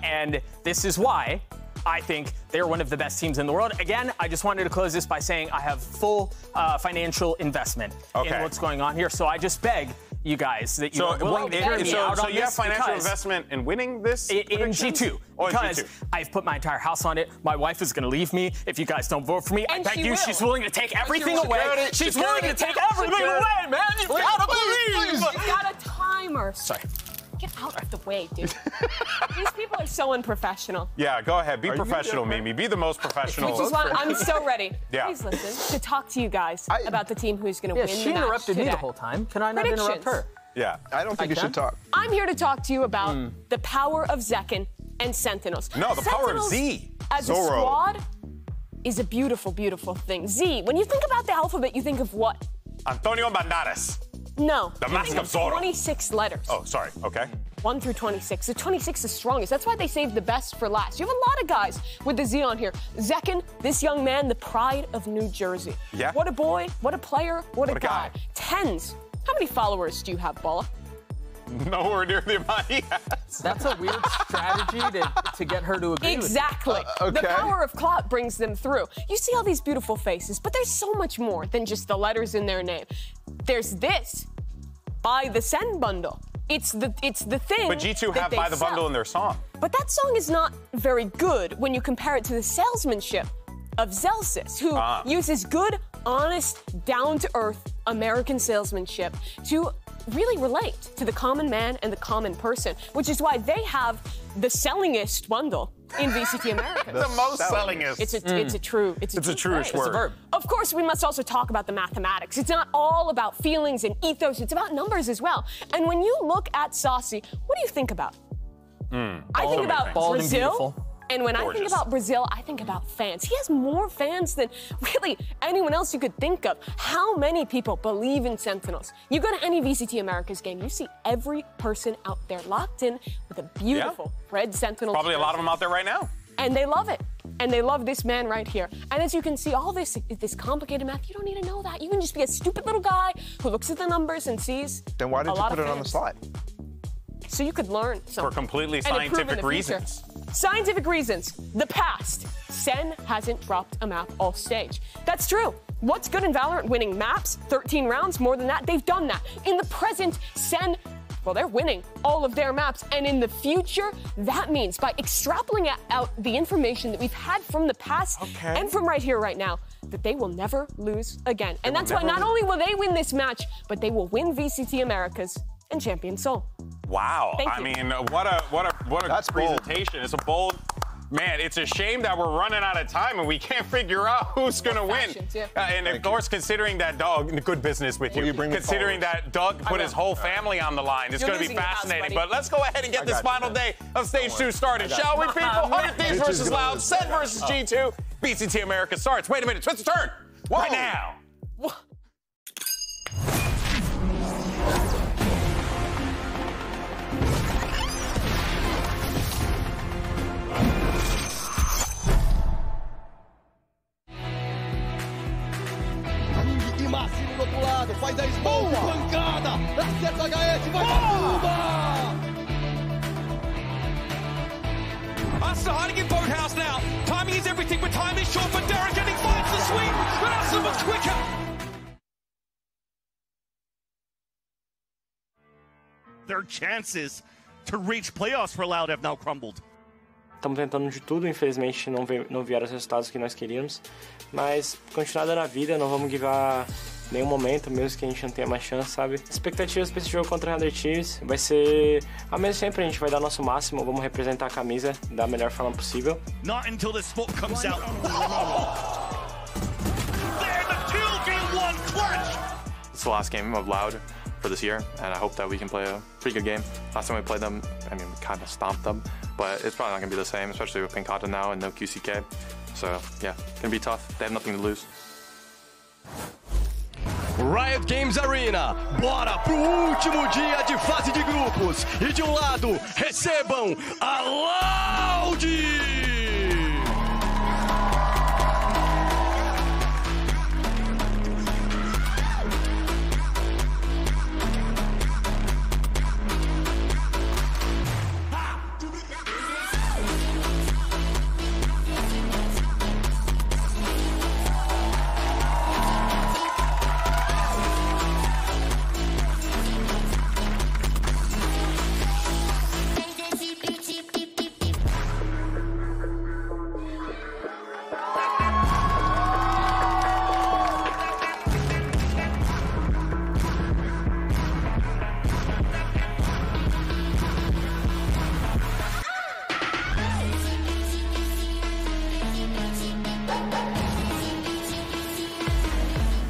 Speaker 2: and this is why I think they're one of the best teams in the world. Again, I just wanted to close this by saying I have full financial investment in what's going on here, so I just beg you guys that you are willing to hear me out
Speaker 11: so
Speaker 2: on
Speaker 11: you have
Speaker 2: this
Speaker 11: financial
Speaker 2: because
Speaker 11: investment in winning this?
Speaker 2: in G2.
Speaker 11: Oh, in
Speaker 2: Because
Speaker 11: G2.
Speaker 2: I've put my entire house on it. My wife is going to leave me if you guys don't vote for me. I
Speaker 4: And
Speaker 2: beg
Speaker 4: she
Speaker 2: you,
Speaker 4: will.
Speaker 2: she's willing to take everything away.
Speaker 3: Security,
Speaker 2: She's
Speaker 3: security,
Speaker 2: willing to take everything
Speaker 3: security.
Speaker 2: away, man. You've got to believe.
Speaker 4: You've got a timer.
Speaker 2: Sorry.
Speaker 4: Get out of the way, dude. These people are so unprofessional.
Speaker 11: Yeah, go ahead. Be
Speaker 3: you
Speaker 11: professional,
Speaker 3: different?
Speaker 11: Mimi. Be the most professional.
Speaker 4: Which is why I'm so ready.
Speaker 11: Yeah.
Speaker 4: Please listen to talk to you guys about the team who's going to
Speaker 2: Yeah,
Speaker 4: win
Speaker 2: she
Speaker 4: the match
Speaker 2: interrupted me
Speaker 4: today.
Speaker 2: the whole time. Can I not interrupt
Speaker 4: Predictions.
Speaker 2: her?
Speaker 11: Yeah.
Speaker 3: I don't think you should talk.
Speaker 4: I'm here to talk to you about the power of Zekken and Sentinels.
Speaker 11: No, the power of
Speaker 4: Sentinels,
Speaker 11: Z.
Speaker 4: As a
Speaker 3: Zorro.
Speaker 4: squad, is a beautiful, beautiful thing. Z, when you think about the alphabet, you think of what?
Speaker 11: Antonio Banderas.
Speaker 4: No.
Speaker 11: The
Speaker 4: you
Speaker 11: Mask
Speaker 4: think
Speaker 11: of Zorro.
Speaker 4: 26 letters.
Speaker 11: Oh, sorry. Okay.
Speaker 4: 1 through 26. The 26 is strongest. That's why they saved the best for last. You have a lot of guys with the Z on here. Zekken, this young man, the pride of New Jersey.
Speaker 11: Yeah.
Speaker 4: What a boy, what a player, what a
Speaker 11: guy.
Speaker 4: guy. Tens. How many followers do you have, Balla?
Speaker 11: Nowhere near the amount he has.
Speaker 2: That's a weird strategy to get her to agree
Speaker 4: Exactly.
Speaker 3: okay.
Speaker 4: The power of clout brings them through. You see all these beautiful faces, but there's so much more than just the letters in their name. There's this. Buy the Send bundle. It's the thing.
Speaker 11: But G2
Speaker 4: that
Speaker 11: have
Speaker 4: they
Speaker 11: Buy the
Speaker 4: sell.
Speaker 11: Bundle in their song.
Speaker 4: But that song is not very good when you compare it to the salesmanship of Zelsis, who uses good, honest, down-to-earth American salesmanship to really relate to the common man and the common person, which is why they have the sellingest bundle in VCT Americas.
Speaker 11: The most sellingest.
Speaker 4: It's a true
Speaker 11: truish
Speaker 4: phrase.
Speaker 11: word.
Speaker 2: It's a verb.
Speaker 4: Of course, we must also talk about the mathematics. It's not all about feelings and ethos. It's about numbers as well. And when you look at Saucy, what do you think about? I think about
Speaker 2: Bald and
Speaker 4: Brazil.
Speaker 2: beautiful.
Speaker 4: And when I think
Speaker 11: Gorgeous.
Speaker 4: about Brazil, I think about fans. He has more fans than really anyone else you could think of. How many people believe in Sentinels? You go to any VCT Americas game, you see every person out there locked in with a beautiful red Sentinels.
Speaker 11: Probably a lot of them out there right now.
Speaker 4: And they love it. And they love this man right here. And as you can see, all this complicated math, you don't need to know that. You can just be a stupid little guy who looks at the numbers and sees
Speaker 3: Then why
Speaker 4: a
Speaker 3: did you
Speaker 4: lot
Speaker 3: put
Speaker 4: of
Speaker 3: it on the
Speaker 4: fans.
Speaker 3: slide?
Speaker 4: So you could learn something.
Speaker 11: For completely
Speaker 4: and improve in
Speaker 11: scientific
Speaker 4: the future.
Speaker 11: reasons.
Speaker 4: Scientific reasons. The past. Sen hasn't dropped a map all stage. That's true. What's good in Valorant? Winning maps, 13 rounds, more than that. They've done that. In the present, Sen, well, they're winning all of their maps. And in the future, that means by extrapolating out the information that we've had from the past and from right here, right now, that they will never lose again. And that's why not only will they win this match, but they will win VCT Americas and Champions Seoul.
Speaker 11: Wow.
Speaker 4: Thank
Speaker 11: I
Speaker 4: you.
Speaker 11: mean, what a presentation. It's a bold. Man, it's a shame that we're running out of time and we can't figure out who's going to win. And of course, considering that Doug, good business with you, considering that Doug put his whole family on the line, it's going to be fascinating. But let's go ahead and get this final day of Stage 2 started, shall we, people? 100 Thieves versus Loud, Sen versus G2. VCT America starts. Wait a minute, twist the turn. Right now.
Speaker 17: Máximo do outro lado, faz a smoke, pancada, acerta o HS, vai pra
Speaker 14: Asta hiding in powerhouse now. Timing is everything, but time is short for Derek, and he finds the sweep, but Asta was quicker.
Speaker 18: Their chances to reach playoffs for Loud have now crumbled.
Speaker 19: Estamos tentando de tudo, infelizmente não vieram os resultados que nós queríamos, mas continuar dando a vida, não vamos give up nenhum momento, mesmo que a gente não tenha mais chance, sabe? Expectativas para esse jogo contra o 100 Thieves vai ser a mesma sempre, a gente vai dar nosso máximo, vamos representar a camisa da melhor forma possível.
Speaker 18: Not until this smoke comes out. There, the 2v1 clutch!
Speaker 20: It's the last game of Loud for this year, and I hope that we can play a pretty good game. Last time we played them, I mean, we kind of stomped them, but it's probably not going to be the same, especially with Pinkata now and no QCK. So, yeah, it's going to be tough. They have nothing to lose.
Speaker 21: Riot Games Arena, bora pro último dia de fase de grupos. E de um lado, recebam a Loud!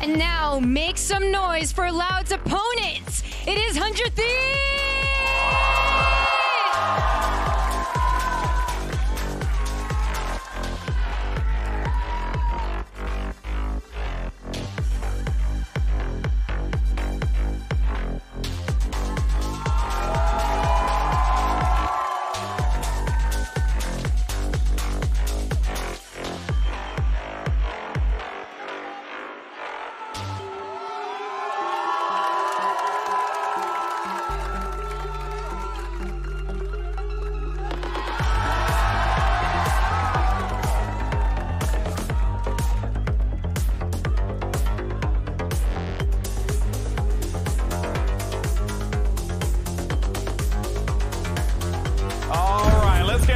Speaker 7: And now, make some noise for Loud's opponents. It is 100 Thieves!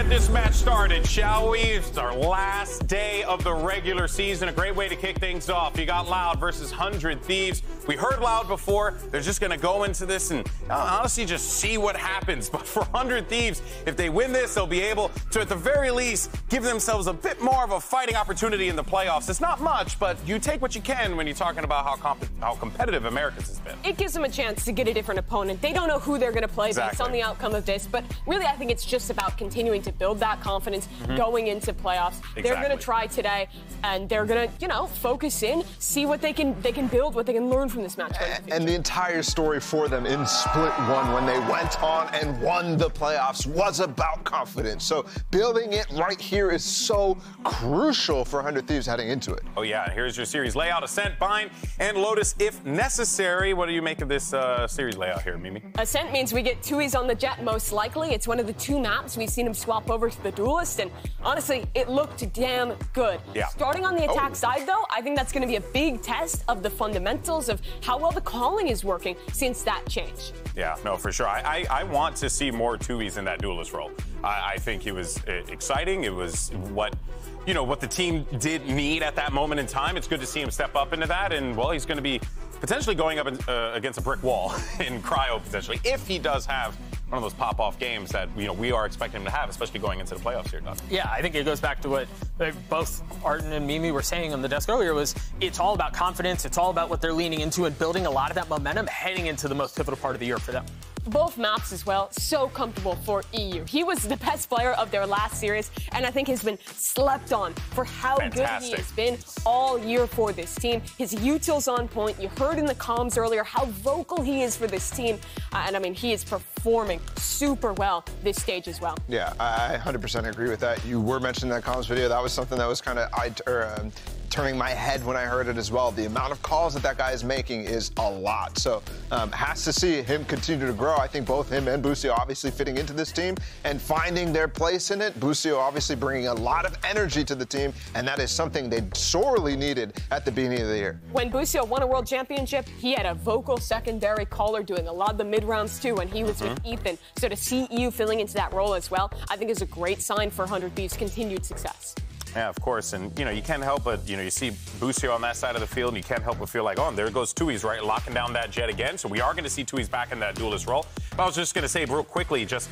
Speaker 11: This match started, shall we? It's our last day of the regular season. A great way to kick things off. You got Loud versus 100 Thieves. We heard Loud before. They're just going to go into this and honestly just see what happens. But for 100 Thieves, if they win this, they'll be able to, at the very least, give themselves a bit more of a fighting opportunity in the playoffs. It's not much, but you take what you can when you're talking about how competitive Americas has been.
Speaker 4: It gives them a chance to get a different opponent. They don't know who they're going to play based on the outcome of this. But really, I think it's just about continuing to build that confidence going into playoffs.
Speaker 11: Exactly.
Speaker 4: They're going to try today, and they're going to, focus in, see what they can build, what they can learn from this match.
Speaker 3: And the entire story for them in Split 1 when they went on and won the playoffs was about confidence. So building it right here is so crucial for 100 Thieves heading into it.
Speaker 11: Oh, yeah. Here's your series layout: Ascent, Bind, and Lotus if necessary. What do you make of this series layout here, Mimi?
Speaker 4: Ascent means we get Tui's on the Jet most likely. It's one of the two maps. We've seen him swap swap over to the duelist, and honestly, it looked damn good.
Speaker 1: Yeah.
Speaker 4: Starting on the attack side, though, I think that's going to be a big test of the fundamentals of how well the calling is working since that change.
Speaker 1: Yeah, no, for sure. I want to see more Tui's in that duelist role. I think it was exciting. It was what the team did need at that moment in time. It's good to see him step up into that, and well, he's going to be potentially going up against a brick wall in Cryo potentially, if he does have one of those pop-off games that we are expecting him to have, especially going into the playoffs here, Doug.
Speaker 2: Yeah, I think it goes back to what both Arden and Mimi were saying on the desk earlier, was it's all about confidence, it's all about what they're leaning into and building a lot of that momentum heading into the most pivotal part of the year for them.
Speaker 4: Both maps as well, so comfortable for EU. He was the best player of their last series, and I think has been slept on for how good he has been all year for this team. His util's on point. You heard in the comms earlier how vocal he is for this team, and I mean, he is performing super well this stage as well.
Speaker 3: Yeah, I 100% agree with that. You were mentioning that comms video. That was something that was kind of turning my head when I heard it as well. The amount of calls that guy is making is a lot. So has to see him continue to grow. I think both him and Busio obviously fitting into this team and finding their place in it. Busio obviously bringing a lot of energy to the team, and that is something they sorely needed at the beginning of the year.
Speaker 4: When Busio won a world championship, he had a vocal secondary caller doing a lot of the mid-rounds too when he was with Ethan. So to see EU filling into that role as well, I think is a great sign for 100 Thieves' continued success.
Speaker 1: Yeah, of course. And, you can't help but, you see Busio on that side of the field, and you can't help but feel like, oh, and there goes Tui's, right, locking down that jet again. So we are going to see Tui's back in that duelist role. But I was just going to say real quickly, just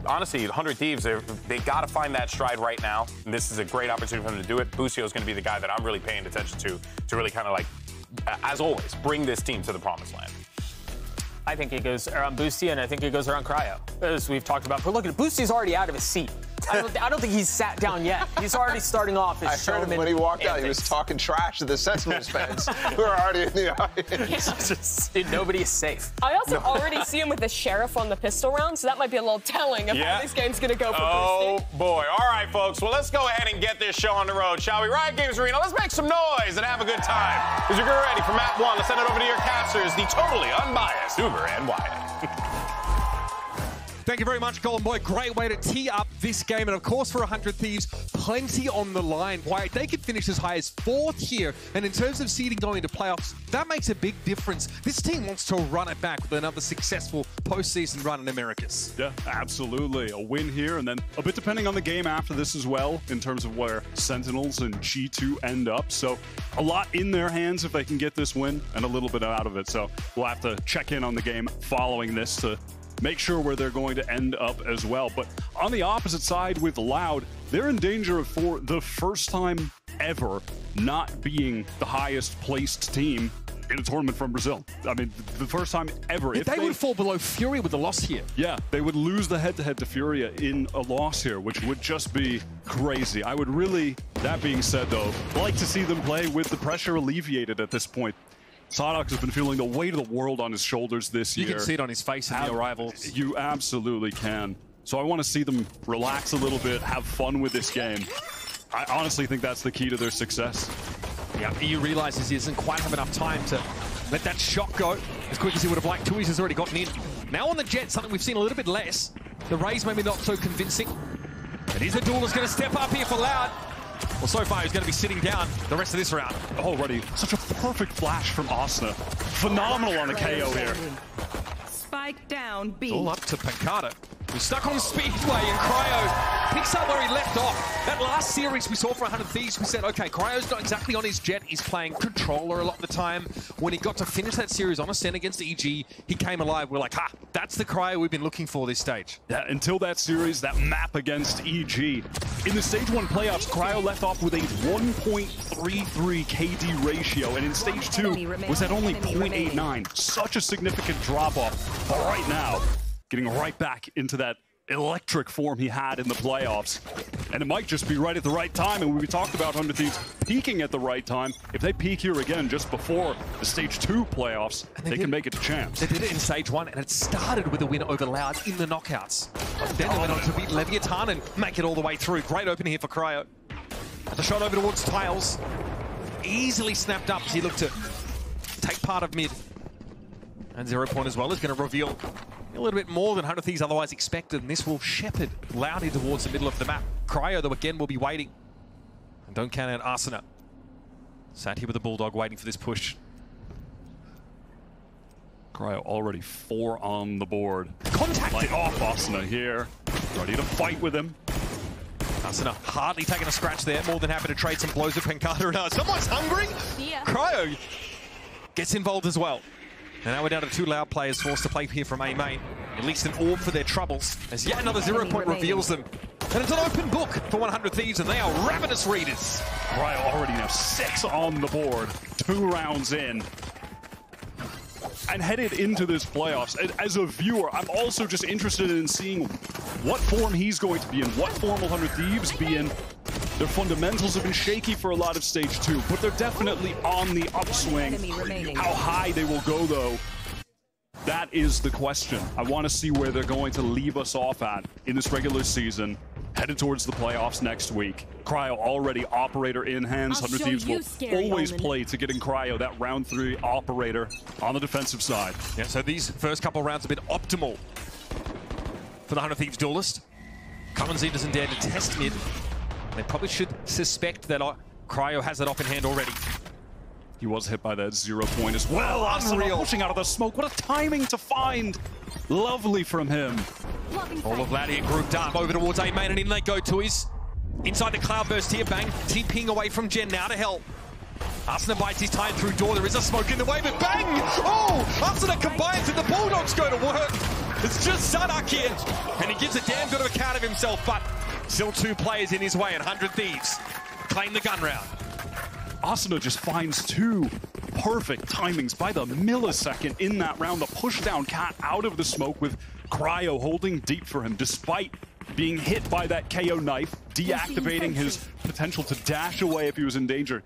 Speaker 1: honestly, 100 Thieves, they got to find that stride right now. And this is a great opportunity for them to do it. Busio is going to be the guy that I'm really paying attention to really kind of like, as always, bring this team to the promised land.
Speaker 2: I think it goes around Boosty, and I think it goes around Cryo, as we've talked about. But look at it, Boosty's already out of his seat. I don't think he's sat down yet. He's already starting off his
Speaker 3: I heard him when he walked out. He was talking trash to the Sentinels fans who are already in the audience.
Speaker 2: Dude, nobody is safe.
Speaker 4: I also already see him with the Sheriff on the pistol round, so that might be a little telling of how this game's going to go for Boosty.
Speaker 1: Oh, boy. All right, folks. Well, let's go ahead and get this show on the road, shall we? Riot Games Arena, let's make some noise and have a good time. As you get ready for map 1, let's send it over to your casters, the totally unbiased Uber and Wyatt.
Speaker 5: Thank you very much, Golden Boy. Great way to tee up this game. And of course, for 100 Thieves, plenty on the line. Why they could finish as high as 4th here. And in terms of seeding going into playoffs, that makes a big difference. This team wants to run it back with another successful postseason run in Americas.
Speaker 10: Yeah, absolutely. A win here, and then a bit depending on the game after this as well, in terms of where Sentinels and G2 end up. So a lot in their hands if they can get this win, and a little bit out of it. So we'll have to check in on the game following this to make sure where they're going to end up as well. But on the opposite side with Loud, they're in danger of, for the first time ever, not being the highest placed team in a tournament from Brazil. I mean, the first time ever.
Speaker 5: If they would fall below Furia with the loss here.
Speaker 10: Yeah, they would lose the head-to-head to Furia in a loss here, which would just be crazy. I would really, that being said though, like to see them play with the pressure alleviated at this point. Sadok has been feeling the weight of the world on his shoulders this year.
Speaker 5: You can see it on his face in the arrivals.
Speaker 10: You absolutely can. So I want to see them relax a little bit, have fun with this game. I honestly think that's the key to their success.
Speaker 5: Yeah, EU realizes he doesn't quite have enough time to let that shot go as quick as he would have liked. Tui's has already gotten in. Now on the jet, something we've seen a little bit less. The raise maybe not so convincing. And is the duelist going to step up here for Loud? Well, so far he's going to be sitting down the rest of this round.
Speaker 10: Already, such a perfect flash from Asna. Phenomenal on the KO here.
Speaker 22: Spike down, B.
Speaker 5: All up to Pancada. He's stuck on Speedway, and Cryo picks up where he left off. That last series we saw for 100 Thieves, we said, okay, Cryo's not exactly on his jet. He's playing controller a lot of the time. When he got to finish that series on Ascent against EG, he came alive. We're like, ha, that's the Cryo we've been looking for this stage.
Speaker 10: Yeah, until that series, that map against EG. In the Stage 1 playoffs, Cryo left off with a 1.33 KD ratio, and in Stage 2 was at only 0.89. Such a significant drop-off. But right now, getting right back into that electric form he had in the playoffs. And it might just be right at the right time, and we talked about 100 Thieves peaking at the right time. If they peak here again just before the Stage 2 playoffs, they can make it to champs.
Speaker 5: They did it in Stage 1, and it started with a win over Loud in the knockouts. But then they went on to beat Leviathan and make it all the way through. Great opening here for Cryo. The shot over towards Tiles. Easily snapped up as he looked to take part of mid. And 0 Point as well is going to reveal A little bit more than 100 Thieves otherwise expected, and this will shepherd Loud in towards the middle of the map. Cryo, though, again, will be waiting. And don't count out Asuna. Sat here with the Bulldog waiting for this push.
Speaker 10: Cryo already 4 on the board.
Speaker 5: Contacted
Speaker 10: off Asuna here. Ready to fight with him.
Speaker 5: Asuna hardly taking a scratch there. More than happy to trade some blows with Pencada. Someone's hungry. Yeah. Cryo gets involved as well. And now we're down to 2 Loud players forced to play here from A main. At least an orb for their troubles, as yet another 0 point reveals them. And it's an open book for 100 Thieves, and they are ravenous readers.
Speaker 10: Cryo already now 6 on the board, 2 rounds in. And headed into this playoffs, as a viewer, I'm also just interested in seeing what form he's going to be in, what form will 100 Thieves be in. Their fundamentals have been shaky for a lot of Stage 2, but they're definitely on the upswing. How high they will go, though, that is the question. I want to see where they're going to leave us off at in this regular season, headed towards the playoffs next week. Cryo already operator in hands. 100 Thieves will always play to getting Cryo that round 3 operator on the defensive side.
Speaker 5: Yeah, so these first couple rounds have been optimal for the 100 Thieves duelist. Kamanzi doesn't dare to test mid. They probably should suspect that Cryo has it off in hand already.
Speaker 10: He was hit by that 0 point as well. Unreal. Pushing out of the smoke. What a timing to find. Lovely from him.
Speaker 5: All of Loud here grouped up over towards A main, and in they go. Thieves inside the cloudburst here. Bang. TPing away from Gen now to help. Asuna bites his time through door. There is a smoke in the way, but bang! Oh! Asuna combines and the Bulldogs go to work. It's just Sadak here, and he gives a damn good of account of himself, but still 2 players in his way, and 100 Thieves claim the gun round.
Speaker 10: Asuna just finds 2 perfect timings by the millisecond in that round. The push down cat out of the smoke with Cryo holding deep for him despite being hit by that KO knife, deactivating his potential to dash away if he was in danger.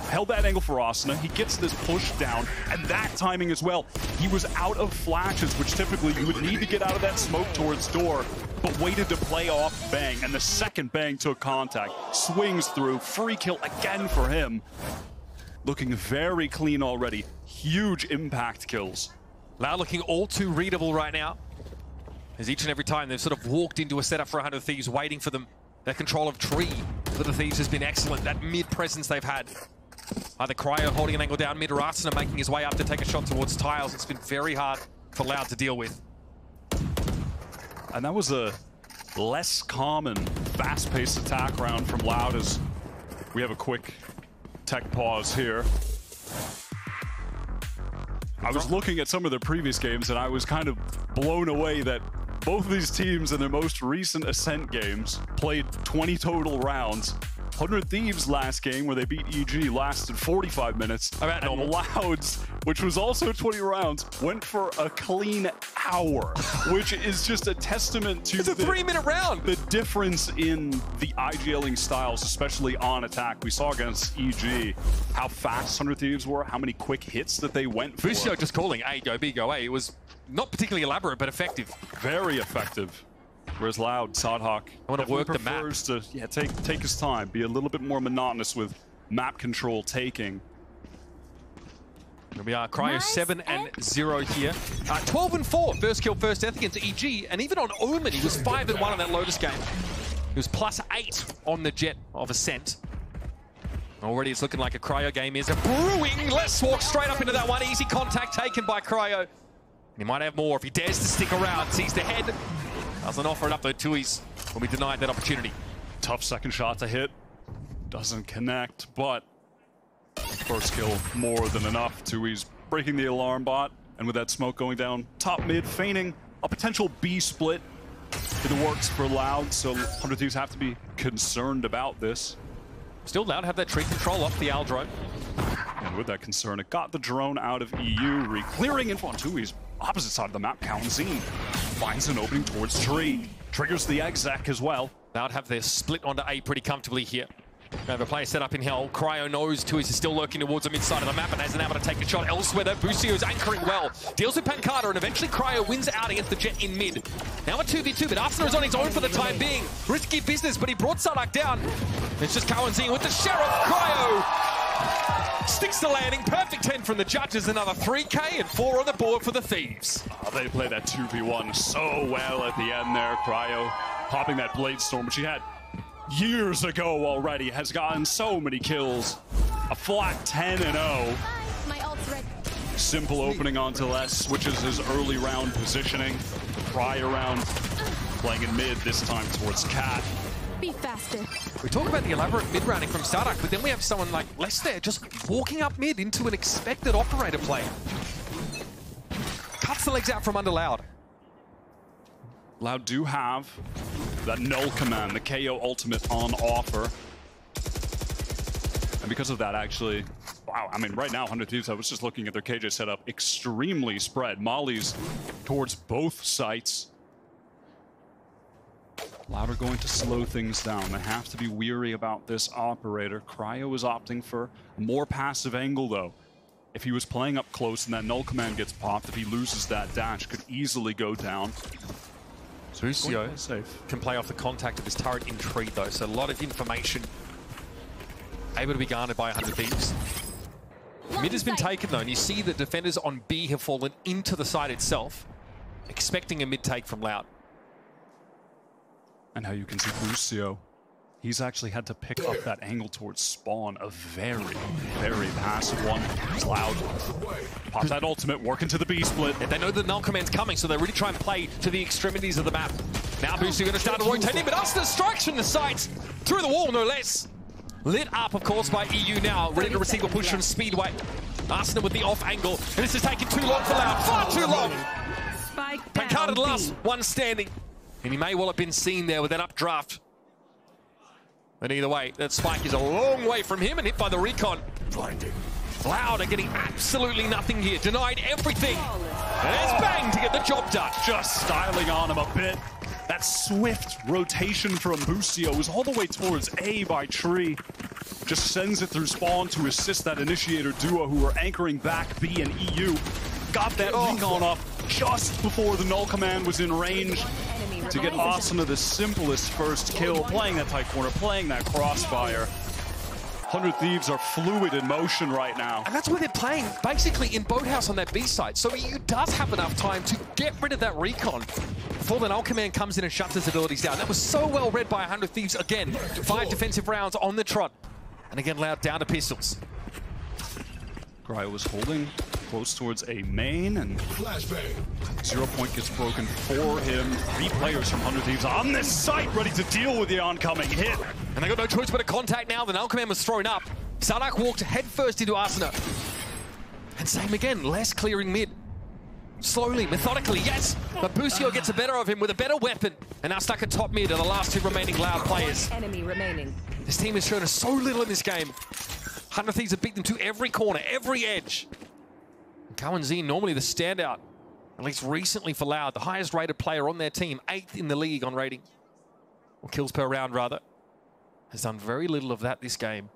Speaker 10: Held that angle for Asuna. He gets this push down, and that timing as well. He was out of flashes, which typically you would need to get out of that smoke towards door, but waited to play off Bang, and the second Bang took contact. Swings through, free kill again for him. Looking very clean already. Huge impact kills.
Speaker 5: Loud looking all too readable right now, as each and every time they've sort of walked into a setup for 100 Thieves, waiting for them. Their control of tree for the Thieves has been excellent. That mid presence they've had. Either Cryo holding an angle down mid or Asuna making his way up to take a shot towards tiles. It's been very hard for Loud to deal with.
Speaker 10: And that was a less common, fast-paced attack round from Loud as we have a quick tech pause here. I was looking at some of their previous games and I was kind of blown away that both of these teams in their most recent Ascent games played 20 total rounds. 100 Thieves last game, where they beat EG, lasted 45 minutes.
Speaker 5: About normal.
Speaker 10: And Louds, which was also 20 rounds, went for a clean hour, which is just a testament to
Speaker 5: it's a 3-minute round.
Speaker 10: The difference in the IGLing styles, especially on attack. We saw against EG how fast 100 Thieves were, how many quick hits that they went for.
Speaker 5: Busio just calling A, go B, go A. It was not particularly elaborate, but effective.
Speaker 10: Very effective. Whereas Loud, Sodhawk,
Speaker 5: I want to work the map.
Speaker 10: To take his time, be a little bit more monotonous with map control taking.
Speaker 5: Here we are, Cryo 7-0 here. 12-4, first kill, first death against EG, and even on Omen, he was 5-1 on that Lotus game. He was +8 on the Jet of Ascent. Already it's looking like a Cryo game is a brewing. Let's walk straight up into that one. Easy contact taken by Cryo. He might have more if he dares to stick around. Sees the head. Doesn't offer it up though. Tui's will be denied that opportunity.
Speaker 10: Tough second shot to hit. Doesn't connect, but first kill more than enough. Tui's breaking the alarm bot, and with that smoke going down top mid, feigning a potential B split in the works for Loud, so 100 Thieves have to be concerned about this.
Speaker 5: Still Loud have that tree control off the Aldro.
Speaker 10: And with that concern, it got the drone out of EU, re-clearing info on Tui's opposite side of the map. Kalanzine finds an opening towards tree. Triggers the exec as well.
Speaker 5: Loud have their split onto A pretty comfortably here. They have a player set up in hell. Cryo knows Tui's is still lurking towards the mid-side of the map and hasn't been able to take a shot elsewhere though. Busio's anchoring well. Deals with Pancada and eventually Cryo wins out against the Jet in mid. Now a 2v2, but Asuna is on his own for the time being. Risky business, but he brought Sadak down. It's just Kalanzine with the Sheriff. Cryo Sticks the landing. Perfect 10 from the judges. Another 3K and 4 on the board for the Thieves.
Speaker 10: Oh, they played that 2v1 so well at the end there. Cryo popping that Blade Storm, which he had years ago already, has gotten so many kills. A flat 10-0. Simple opening onto Les, switches his early round positioning. Cryo round playing in mid, this time towards Cat.
Speaker 22: Be faster.
Speaker 5: We talk about the elaborate mid-rounding from Starduck, but then we have someone like Les there just walking up mid into an expected operator play. Cuts the legs out from under Loud.
Speaker 10: Loud do have that null command, the KO ultimate on offer. And because of that, actually, wow, I mean, right now, 100 Thieves, I was just looking at their KJ setup, extremely spread. Molly's towards both sites. Loud are going to slow things down. They have to be weary about this operator. Cryo is opting for a more passive angle, though. If he was playing up close and that null command gets popped, if he loses that dash, could easily go down.
Speaker 5: Busio can play off the contact of his turret in tree, though, so a lot of information able to be garnered by 100 Thieves. Mid has been taken, though, and you see the defenders on B have fallen into the site itself, expecting a mid take from Loud.
Speaker 10: And how you can see Busio, he's actually had to pick up that angle towards spawn, a very, very passive one. It's Loud. Pop that ultimate, work into the B split.
Speaker 5: And they know the null command's coming, so they really try and play to the extremities of the map. Now Busio going to start rotating, but Asta strikes from the sights, through the wall, no less. Lit up, of course, by EU now, ready to receive a push from Speedway. Arsenal with the off angle, and this is taking too long for Loud, far too long. Picard the last one standing, and he may well have been seen there with that updraft. But either way, that spike is a long way from him and hit by the recon. Loud are getting absolutely nothing here, denied everything. And it's bang to get the job done.
Speaker 10: Just styling on him a bit. That swift rotation from Busio was all the way towards A by tree. Just sends it through spawn to assist that initiator duo who are anchoring back B and EU. Got that recon up just before the null command was in range to get Asuna the simplest first kill, playing that tight corner, playing that crossfire. 100 Thieves are fluid in motion right now.
Speaker 5: And that's where they're playing, basically in Boathouse on that B side. So EU does have enough time to get rid of that recon before the null command comes in and shuts his abilities down. That was so well read by 100 Thieves. Again, 5 defensive rounds on the trot. And again, Loud down to pistols.
Speaker 10: Cryo was holding close towards A main, and 0 point gets broken for him. 3 players from 100 Thieves on this site, ready to deal with the oncoming hit.
Speaker 5: And they got no choice but to contact now. The null command was thrown up. Sardak walked headfirst into Asuna. And same again, less clearing mid. Slowly, methodically, yes. But Busio gets the better of him with a better weapon. And now stuck at top mid are the last 2 remaining Loud players.
Speaker 22: Enemy remaining.
Speaker 5: This team has shown us so little in this game. 100 Thieves have beat them to every corner, every edge. Cowan Z, normally the standout, at least recently for Loud, the highest rated player on their team, 8th in the league on rating, or kills per round rather, has done very little of that this game.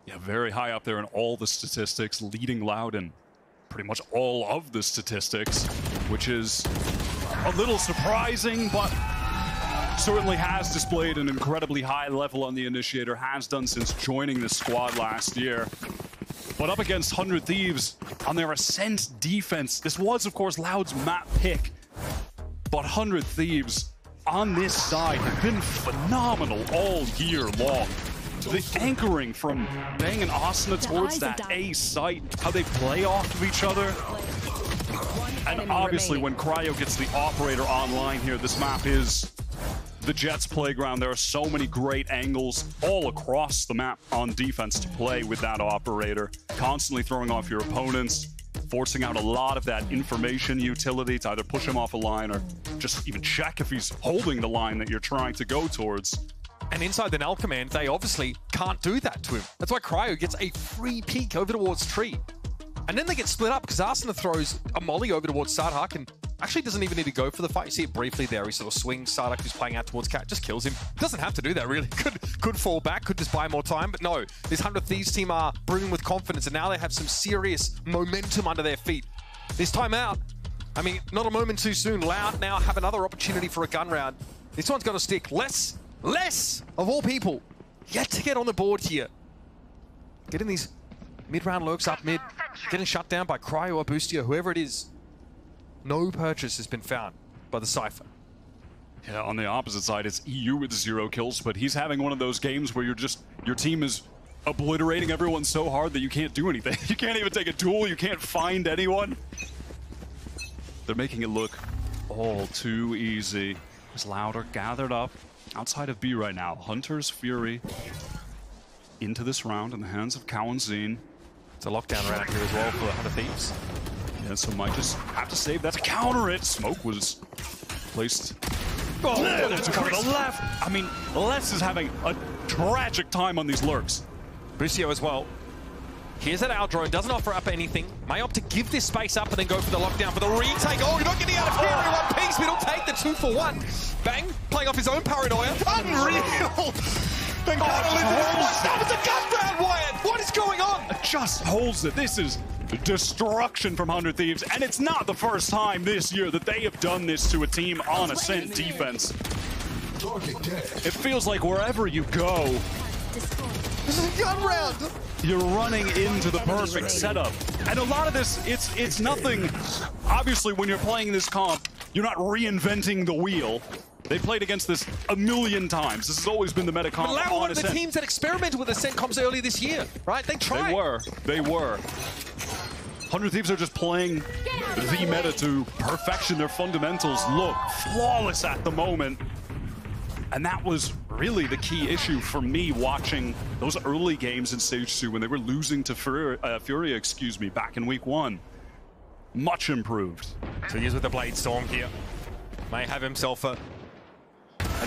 Speaker 10: Yeah, very high up there in all the statistics, leading Loud in pretty much all of the statistics, which is a little surprising, but certainly has displayed an incredibly high level on the initiator, has done since joining the squad last year. But up against 100 Thieves on their Ascent defense, this was, of course, Loud's map pick. But 100 Thieves on this side have been phenomenal all year long. The anchoring from Bang and Asuna towards that A site, how they play off of each other. And obviously when Cryo gets the operator online here, this map is the Jets' playground. There are so many great angles all across the map on defense to play with that operator, constantly throwing off your opponents, forcing out a lot of that information utility to either push him off a line or just even check if he's holding the line that you're trying to go towards.
Speaker 5: And inside the null command, they obviously can't do that to him. That's why Cryo gets a free peek over towards tree. And then they get split up because Asuna throws a molly over towards Sardak and actually doesn't even need to go for the fight. You see it briefly there. He sort of swings. Sardak, who's playing out towards Cat, just kills him. Doesn't have to do that, really. Could fall back, could just buy more time. But no, this 100 Thieves team are brimming with confidence, and now they have some serious momentum under their feet. This time out, I mean, not a moment too soon. Loud now have another opportunity for a gun round. This one's going to stick. Less of all people, yet to get on the board here. Getting these Mid-round lurks up mid, getting shut down by Cryo or Boostio, whoever it is. No purchase has been found by the Cypher.
Speaker 10: Yeah, on the opposite side, it's EU with 0 kills, but he's having one of those games where your team is obliterating everyone so hard that you can't do anything. You can't even take a duel, you can't find anyone. They're making it look all too easy. As Loud are gathered up outside of B right now. Hunter's Fury into this round in the hands of Cowanzine.
Speaker 5: It's a lockdown round here as well for Hunter Thieves.
Speaker 10: Yeah, so might just have to save that to counter it. Smoke was placed. Oh, there's one to the left. I mean, Les is having a tragic time on these lurks.
Speaker 5: Boostio as well. Here's that out drone, doesn't offer up anything. May opt to give this space up and then go for the lockdown for the retake. Oh, you're not getting out of here in one piece, but he'll take the 2-for-1. Bang, playing off his own paranoia. Unreal! It's a gun round, Wyatt! What is going on?
Speaker 10: Just holds it. This is destruction from 100 Thieves, and it's not the first time this year that they have done this to a team on Ascent defense. It feels like wherever you go,
Speaker 17: this is a gun round!
Speaker 10: You're running into the perfect setup. And a lot of this, it's nothing. Obviously, when you're playing this comp, you're not reinventing the wheel. They played against this a million times. This has always been the meta comp.
Speaker 5: But one of the teams that experimented with Ascent comps earlier this year, right? They tried.
Speaker 10: They were. 100 Thieves are just playing the meta to perfection. Their fundamentals look flawless at the moment. And that was really the key issue for me watching those early games in Stage 2 when they were losing to Furia, back in week 1. Much improved.
Speaker 5: So he's with the Blade Storm here. May have himself a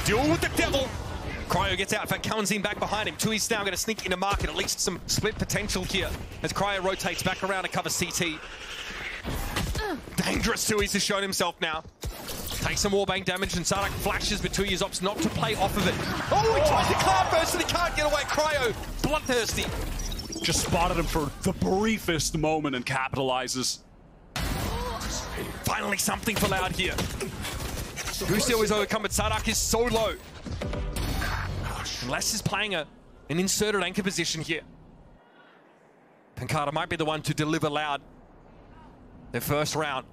Speaker 5: duel with the devil. Cryo gets out. In fact, Cowanzine back behind him. Tui's now going to sneak into market. At least some split potential here as Cryo rotates back around to cover CT. Dangerous Tui's has shown himself now. Takes some warbang damage and Sardak flashes, but Tui's opts not to play off of it. Oh, he tries to cloud burst and he can't get away. Cryo, bloodthirsty.
Speaker 10: Just spotted him for the briefest moment and capitalizes.
Speaker 5: Finally something for Loud here. Boostio is overcome, but Sardak is so low. Les is playing an inserted anchor position here. Pancada might be the one to deliver Loud their first round.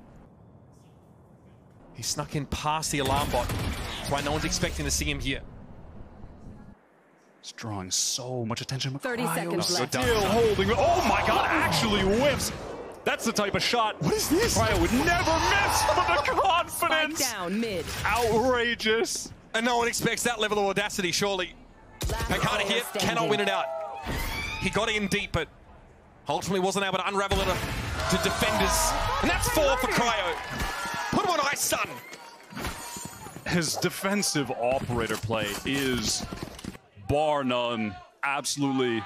Speaker 5: He snuck in past the alarm bot. That's why no one's expecting to see him here.
Speaker 10: It's drawing so much attention.
Speaker 22: 30 seconds left.
Speaker 10: Still holding. Oh my God, actually whiffs. That's the type of shot.
Speaker 5: What is this?
Speaker 10: Cryo would never miss for the confidence.
Speaker 22: Spike down mid.
Speaker 10: Outrageous.
Speaker 5: And no one expects that level of audacity, surely. Pancada here cannot win it out. He got in deep, but ultimately wasn't able to unravel it to defenders. And that's 4 for Cryo. Put him on ice, son.
Speaker 10: His defensive operator play is, bar none, absolutely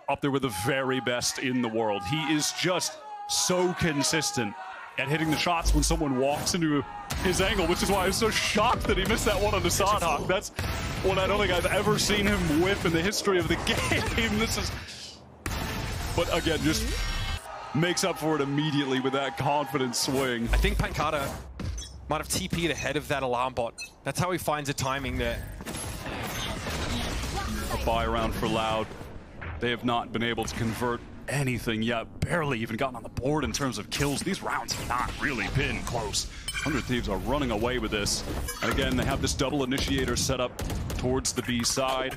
Speaker 10: up there with the very best in the world. He is just so consistent at hitting the shots when someone walks into his angle, which is why I was so shocked that he missed that one on the Sodhawk. That's one I don't think I've ever seen him whip in the history of the game. This is, but again, just makes up for it immediately with that confident swing.
Speaker 5: I think Pancada might have TP'd ahead of that alarm bot. That's how he finds a timing there.
Speaker 10: A buy round for Loud. They have not been able to convert anything yet. Barely even gotten on the board in terms of kills. These rounds have not really been close. 100 Thieves are running away with this. And again, they have this double initiator set up towards the B side.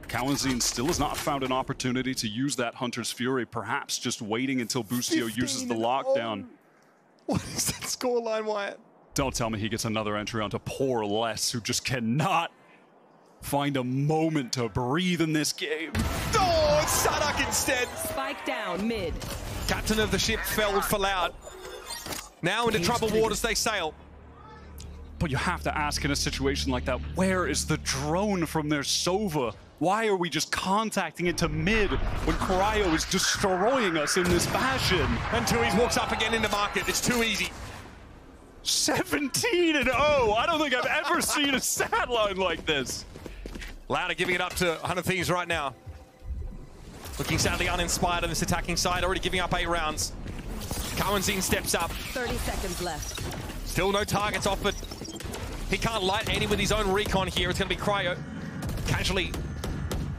Speaker 10: Cowanzine still has not found an opportunity to use that Hunter's Fury, perhaps just waiting until Boostio uses the lockdown.
Speaker 5: What is that scoreline, Wyatt?
Speaker 10: Don't tell me he gets another entry onto poor Les, who just cannot find a moment to breathe in this game.
Speaker 5: Oh, it's Sardak instead.
Speaker 22: Spike down mid.
Speaker 5: Captain of the ship fell for Loud. Now into troubled waters they sail.
Speaker 10: But you have to ask in a situation like that, where is the drone from their Sova? Why are we just contacting it to mid when Cryo is destroying us in this fashion?
Speaker 5: And Tui's walks up again into market. It's too easy.
Speaker 10: 17-0. I don't think I've ever seen a stat line like this.
Speaker 5: Loud are giving it up to 100 Thieves right now. Looking sadly uninspired on this attacking side, already giving up 8 rounds. Cowanzine steps up.
Speaker 22: 30 seconds left.
Speaker 5: Still no targets offered. He can't light any with his own recon here. It's going to be Cryo. Casually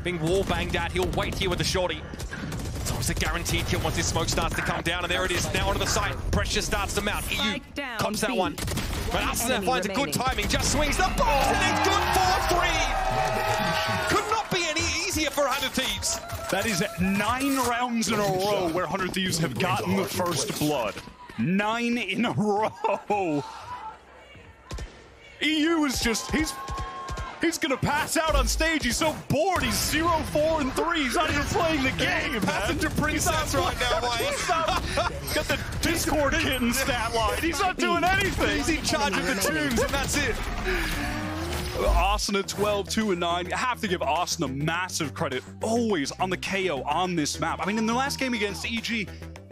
Speaker 5: being wall banged at. He'll wait here with the shorty. Looks a guaranteed kill once this smoke starts to come down, and there it is. Now onto the side. Pressure starts to mount. EU comes that one. But Arsenal finds a good timing. Just swings the ball, and it's good for 3. Could not be any easier for 100 Thieves.
Speaker 10: That is 9 rounds in a row where 100 Thieves have gotten the first blood. 9 in a row. EU is just, he's gonna pass out on stage. He's so bored. He's 0-4-3. He's not even playing the game.
Speaker 5: Passenger princess right now, Mike.
Speaker 10: Got the Discord kitten stat line. He's not doing anything.
Speaker 5: He's in charge of the tunes, and that's it.
Speaker 10: Austin at 12-2-9. I have to give Austin a massive credit. Always on the KO on this map. I mean, in the last game against EG,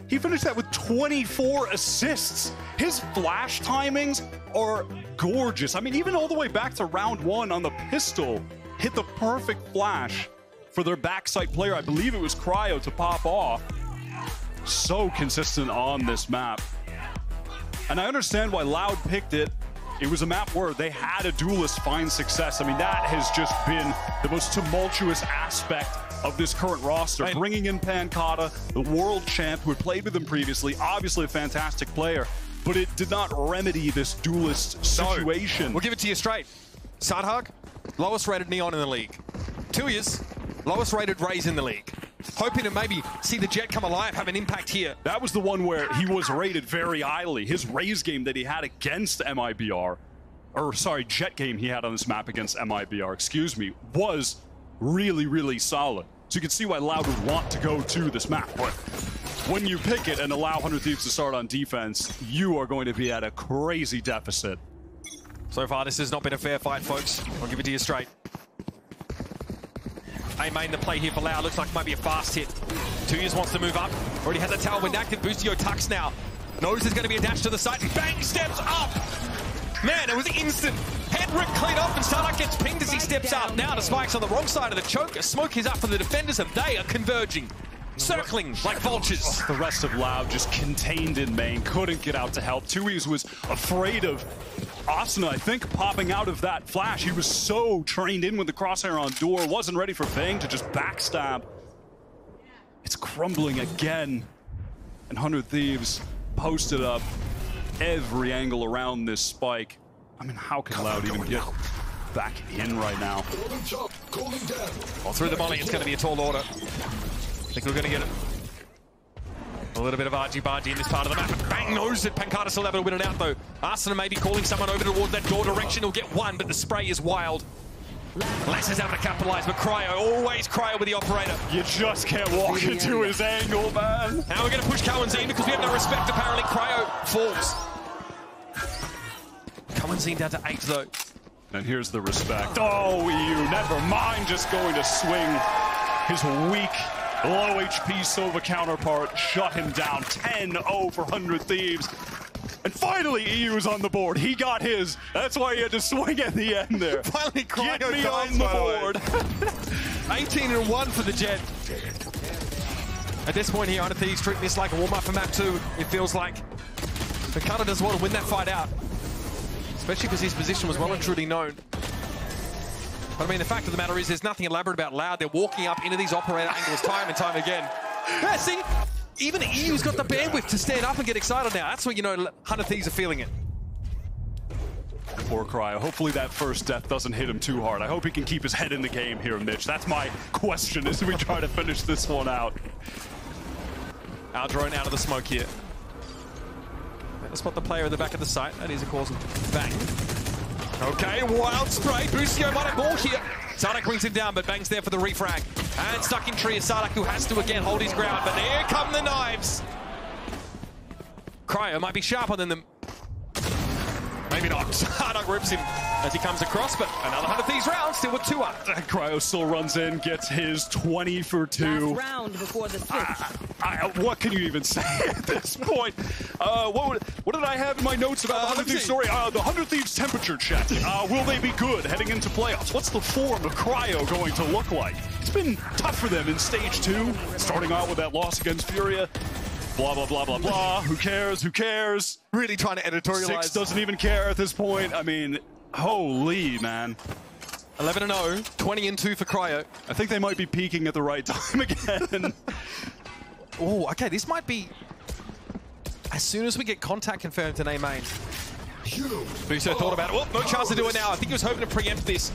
Speaker 10: he finished that with 24 assists. His flash timings are gorgeous. I mean, even all the way back to round 1 on the pistol, hit the perfect flash for their backside player. I believe it was Cryo to pop off. So consistent on this map. And I understand why Loud picked it. It was a map where they had a duelist find success. I mean, that has just been the most tumultuous aspect of this current roster. Right. Bringing in Pankata, the world champ who had played with them previously, obviously a fantastic player, but it did not remedy this duelist situation.
Speaker 5: No. We'll give it to you straight. Sadhag, lowest rated Neon in the league. Tuyas, lowest rated Raze in the league. Hoping to maybe see the Jet come alive, have an impact here.
Speaker 10: That was the one where he was rated very highly. His Raze game that he had against MIBR, or sorry, Jet game he had on this map against MIBR, excuse me, was really, really solid. So you can see why Loud would want to go to this map. But when you pick it and allow 100 Thieves to start on defense, you are going to be at a crazy deficit.
Speaker 5: So far, this has not been a fair fight, folks. I'll give it to you straight. A-main the play here for Loud. Looks like it might be a fast hit. Tuyas wants to move up. Already has a tailwind active. Boostio tucks now. Knows there's going to be a dash to the side. Bang! Steps up! Man, it was instant. Head rip clean off, and Starlock gets pinged as he steps up. Now the spike's on the wrong side of the choke. A smoke is up for the defenders, and they are converging. Circling like vultures.
Speaker 10: The rest of Loud just contained in main. Couldn't get out to help. Tuyas was afraid of Asuna, I think, popping out of that flash. He was so trained in with the crosshair on door. Wasn't ready for Fang to just backstab. It's crumbling again. And 100 Thieves posted up every angle around this spike. I mean, how can Loud even get back in right now?
Speaker 5: Well, through the molly, it's going to be a tall order. I think we're going to get it. A little bit of argy-bargy in this part of the map. Bang knows that Pankata still able to win it out, though. Arsena may be calling someone over toward that door direction. He'll get one, but the spray is wild. Lass is able to capitalize, but Cryo, always Cryo with the operator.
Speaker 10: You just can't walk into his angle, man.
Speaker 5: Now we're going to push Cowanzine because we have no respect, apparently. Cryo falls. Cowanzine down to 8, though.
Speaker 10: And here's the respect. Oh, EU, never mind just going to swing his weak, low HP Sova counterpart. Shut him down. 10-0 for 100 Thieves. And finally, EU's on the board. He got his. That's why he had to swing at the end there.
Speaker 5: Finally, Cryo
Speaker 10: Get me on the board.
Speaker 5: 18-1 for the Jet. At this point here, 100 Thieves treating this like a warm-up for map 2. It feels like Pankata does want to win that fight out. Especially because his position was well and truly known. But I mean, the fact of the matter is there's nothing elaborate about Loud. They're walking up into these operator angles time and time again. Yeah, see? Even EU's got the bandwidth to stand up and get excited now. That's when you know 100 Thieves are feeling it.
Speaker 10: Poor Cryo. Hopefully that first death doesn't hit him too hard. I hope he can keep his head in the game here, Mitch. That's my question as we try to finish this one out.
Speaker 5: Our drone out of the smoke here. Let's spot the player at the back of the site. That is, of course, Bang. Okay, wild spray. Boostio might have ball here. Sardak brings him down, but Bang's there for the refrag. And stuck in tree is Sardak, who has to again hold his ground. But here come the knives. Cryo might be sharper than them. Maybe not. Sardak rips him as he comes across, but another 100 Thieves round, still with 2 up.
Speaker 10: Cryo still runs in, gets his 20 for 2.
Speaker 22: Last round before the switch.
Speaker 10: What can you even say at this point? What did I have in my notes about the 100 Thieves story? The 100 Thieves temperature check. Will they be good heading into playoffs? What's the form of Cryo going to look like? It's been tough for them in stage 2, starting out with that loss against Furia. Blah, blah, blah, blah, blah. Who cares? Who cares?
Speaker 5: Really trying to editorialize.
Speaker 10: 6 doesn't even care at this point. I mean, holy, man.
Speaker 5: 11-0, 20-2 for Cryo.
Speaker 10: I think they might be peaking at the right time again.
Speaker 5: Oh, okay, this might be... As soon as we get contact confirmed to A main. Buso thought about it. Oh, no chance to do it now. I think he was hoping to preempt this.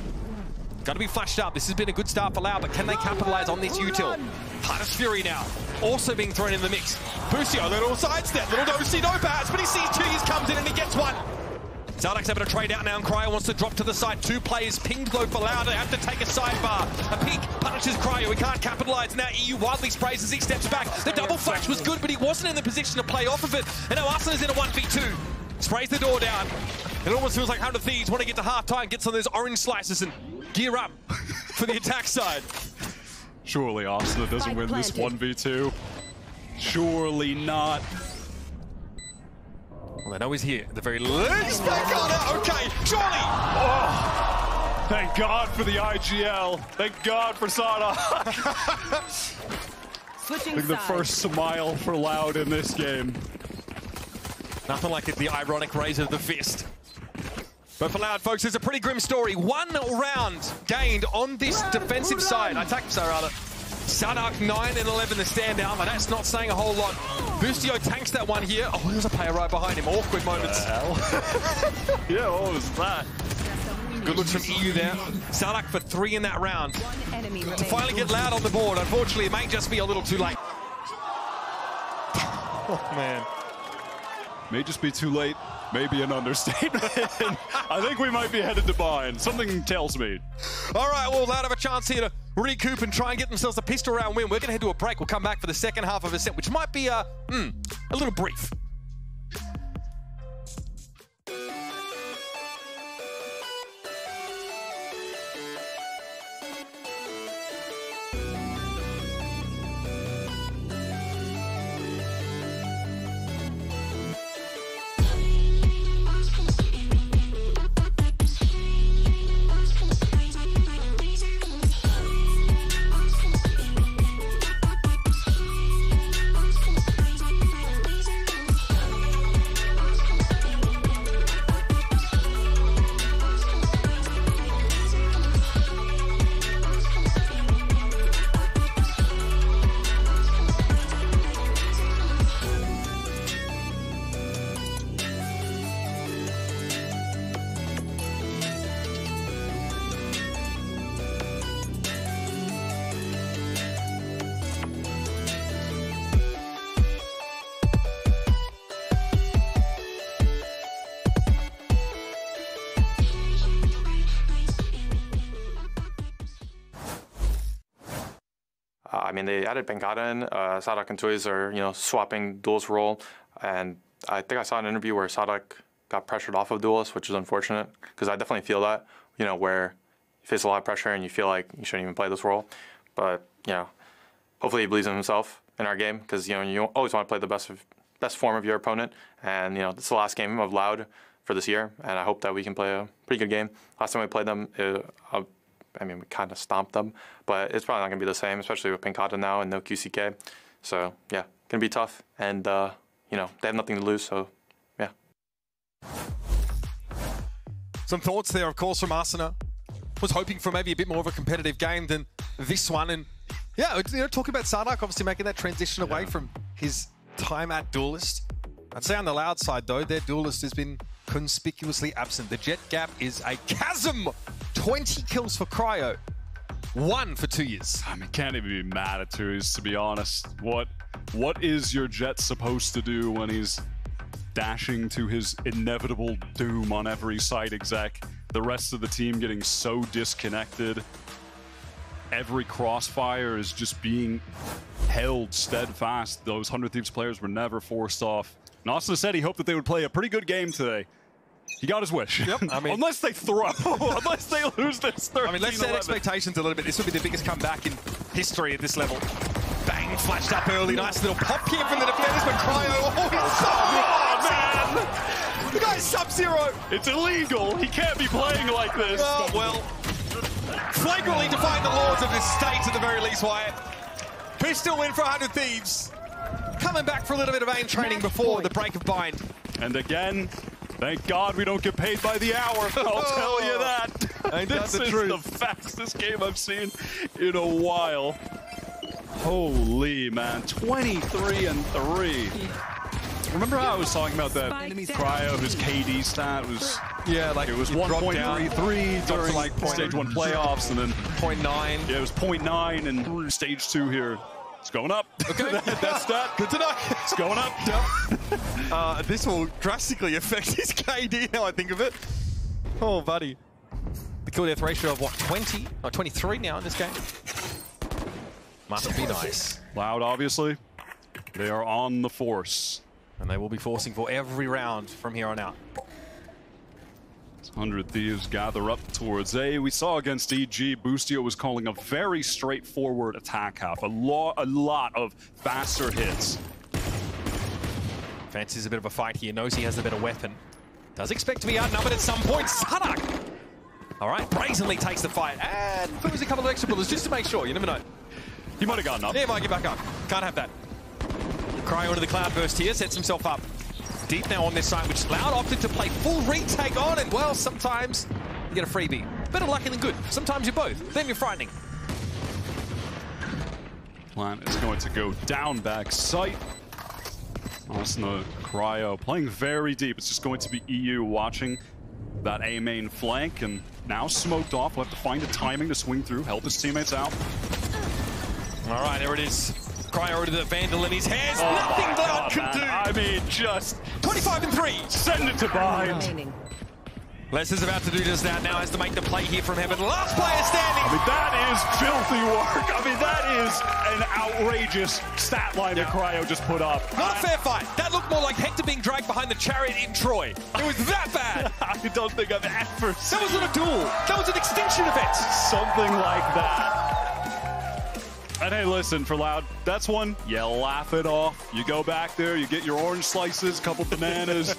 Speaker 5: Got to be flashed up. This has been a good start for Lau, but can they capitalize on this util? Hardest Fury now, also being thrown in the mix. Busio, little sidestep, little no-see, no pass, but he sees Thieves comes in and he gets one. Zardak's able to trade out now, and Cryo wants to drop to the side. 2 players pinged though for Lau. They have to take a sidebar. A peek punishes Cryo. He can't capitalize. Now EU wildly sprays as he steps back. The double flash was good, but he wasn't in the position to play off of it. And now Arsenal's in a 1v2. Sprays the door down. It almost feels like 100 Thieves want to get to halftime, get some of those orange slices and gear up for the attack side.
Speaker 10: Surely Arsenal doesn't win this 1v2. Surely not.
Speaker 5: Well, they know he's here at the very least. Back on it. Okay, surely.
Speaker 10: Oh, thank God for the IGL. Thank God for Sada.
Speaker 22: Switching
Speaker 10: the first smile for Loud in this game.
Speaker 5: Nothing like the ironic raise of the fist. But for Loud, folks, it's a pretty grim story. 1 round gained on this defensive side. Attack side, rather. Sadak 9 and 11 the standout, but that's not saying a whole lot. Bustio tanks that one here. Oh, there's a player right behind him. Awkward moments.
Speaker 10: Yeah, what was that?
Speaker 5: Good looks from EU there. Sadak for 3 in that round. To finally get Loud on the board. Unfortunately, it may just be a little too late. Oh, man.
Speaker 10: May just be too late. Maybe an understatement. I think we might be headed to bind. Something tells me.
Speaker 5: All right, well, Loud have a chance here to recoup and try and get themselves a pistol round win. We're going to head to a break. We'll come back for the second half of a set, which might be a little brief.
Speaker 20: I mean, they added Benkata in. Sadak and Toys are, swapping Duelist role. And I think I saw an interview where Sadak got pressured off of Duelist, which is unfortunate, because I definitely feel that, where you face a lot of pressure and you feel like you shouldn't even play this role. But, hopefully he believes in himself in our game, because, you always want to play the best form of your opponent. And, it's the last game of Loud for this year, and I hope that we can play a pretty good game. Last time we played them, we kind of stomped them, but it's probably not going to be the same, especially with Pinkata now and no QCK. So, yeah, going to be tough. And, they have nothing to lose, so, yeah.
Speaker 5: Some thoughts there, of course, from Asuna. Was hoping for maybe a bit more of a competitive game than this one. And, yeah, talking about Sardak, obviously making that transition away from his time at Duelist. I'd say on the Loud side, though, their Duelist has been conspicuously absent. The jet gap is a chasm. 20 kills for Cryo. 1 for 2 years.
Speaker 10: Can't even be mad at Thieves, to be honest. What is your Jet supposed to do when he's dashing to his inevitable doom on every side exec? The rest of the team getting so disconnected. Every crossfire is just being held steadfast. Those 100 Thieves players were never forced off. And Austin said he hoped that they would play a pretty good game today. He got his wish. Yep. Unless they throw, unless they lose this 13-11.
Speaker 5: Let's set expectations a little bit. This will be the biggest comeback in history at this level. Bang, flashed up early. Nice little pop here from the defenders, but Cryo, he's so man! The guy's Sub-Zero.
Speaker 10: It's illegal. He can't be playing like this.
Speaker 5: Oh, well, flagrantly defying the laws of this state at the very least, Wyatt. Pistol win for 100 Thieves. Coming back for a little bit of aim training before the break of bind.
Speaker 10: And again, thank God we don't get paid by the hour. I'll tell you that.
Speaker 5: Ain't
Speaker 10: This
Speaker 5: that the
Speaker 10: is
Speaker 5: truth?
Speaker 10: the fastest game I've seen in a while. Holy man, 23-3. Remember how I was talking about that Cryo, his KD stat was
Speaker 5: like
Speaker 10: it was 1.33 during
Speaker 5: like
Speaker 10: stage 1 playoffs, and then
Speaker 5: 0.9.
Speaker 10: Yeah, it was 0.9 in stage 2 here. It's going up.
Speaker 5: Okay,
Speaker 10: that's that.
Speaker 5: Good to know.
Speaker 10: It's going up.
Speaker 21: Yep. This will drastically affect his KD now I think of it. Oh, buddy.
Speaker 5: The kill death ratio of what, 20 or 23 now in this game? Must be nice.
Speaker 10: Loud, obviously. They are on the force.
Speaker 5: And they will be forcing for every round from here on out.
Speaker 10: 100 Thieves gather up towards A. We saw against EG, Boostio was calling a very straightforward attack half. A lot of faster hits.
Speaker 5: Fancies a bit of a fight here, knows he has the better weapon. Does expect to be outnumbered at some point. Sadak! All right, brazenly takes the fight and throws a couple of extra bullets just to make sure. You never know.
Speaker 10: He might have gotten up.
Speaker 5: Yeah, he might get back up. Can't have that. Cryo into the cloudburst here, sets himself up. Deep now on this side, which Loud opted to play full retake on, and well, sometimes you get a freebie. Better lucky than good. Sometimes you're both. Then you're frightening.
Speaker 10: Plan is going to go down back sight. Arsenal Cryo playing very deep. It's just going to be EU watching that A main flank, and now smoked off. We'll have to find the timing to swing through, help his teammates out.
Speaker 5: All right, there it is. Cryo to the Vandal in his hands. Nothing Loud can do.
Speaker 10: I mean, just
Speaker 5: 25-3.
Speaker 10: Send it to bind.
Speaker 5: Les is about to do just that now, has to make the play here from heaven. Last player standing.
Speaker 10: I mean, that is filthy work. I mean, that is an outrageous stat line that Cryo just put up.
Speaker 5: Not a fair fight. That looked more like Hector being dragged behind the chariot in Troy. It was that bad.
Speaker 10: I don't think I've ever seen.
Speaker 5: That wasn't a duel. That was an extinction event.
Speaker 10: Something like that. And hey, listen, for Loud, that's one, you laugh it off. You go back there, you get your orange slices, a couple bananas,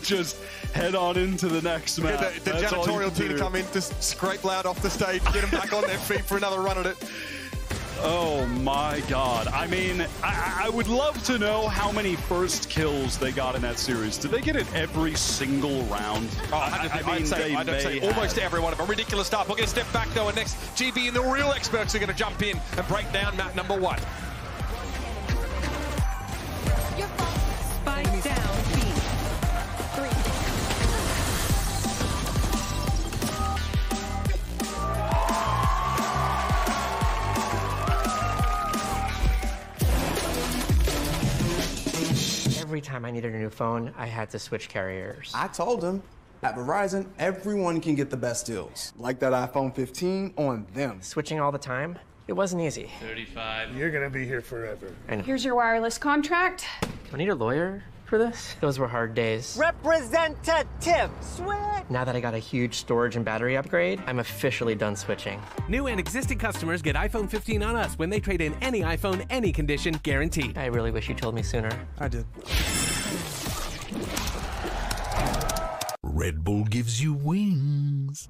Speaker 10: just head on into the next match.
Speaker 21: Get the janitorial team to come in, just scrape Loud off the stage, get them back on their feet for another run at it.
Speaker 10: Oh my God. I mean, I would love to know how many first kills they got in that series. Did they get it every single round?
Speaker 5: Oh, I'd say almost every one of them. Ridiculous stuff. We're going to step back though, and next GB and the real experts are going to jump in and break down map number 1.
Speaker 22: Spike down, B. 3.
Speaker 6: Every time I needed a new phone, I had to switch carriers.
Speaker 8: I told him, at Verizon, everyone can get the best deals. Like that iPhone 15 on them.
Speaker 6: Switching all the time? It wasn't easy.
Speaker 23: 35. You're gonna be here forever.
Speaker 6: I know.
Speaker 24: Here's your wireless contract.
Speaker 6: Do I need a lawyer for this? Those were hard days.
Speaker 25: Representative, switch!
Speaker 6: Now that I got a huge storage and battery upgrade, I'm officially done switching.
Speaker 26: New and existing customers get iPhone 15 on us when they trade in any iPhone, any condition, guaranteed.
Speaker 6: I really wish you told me sooner.
Speaker 8: I did.
Speaker 27: Red Bull gives you wings.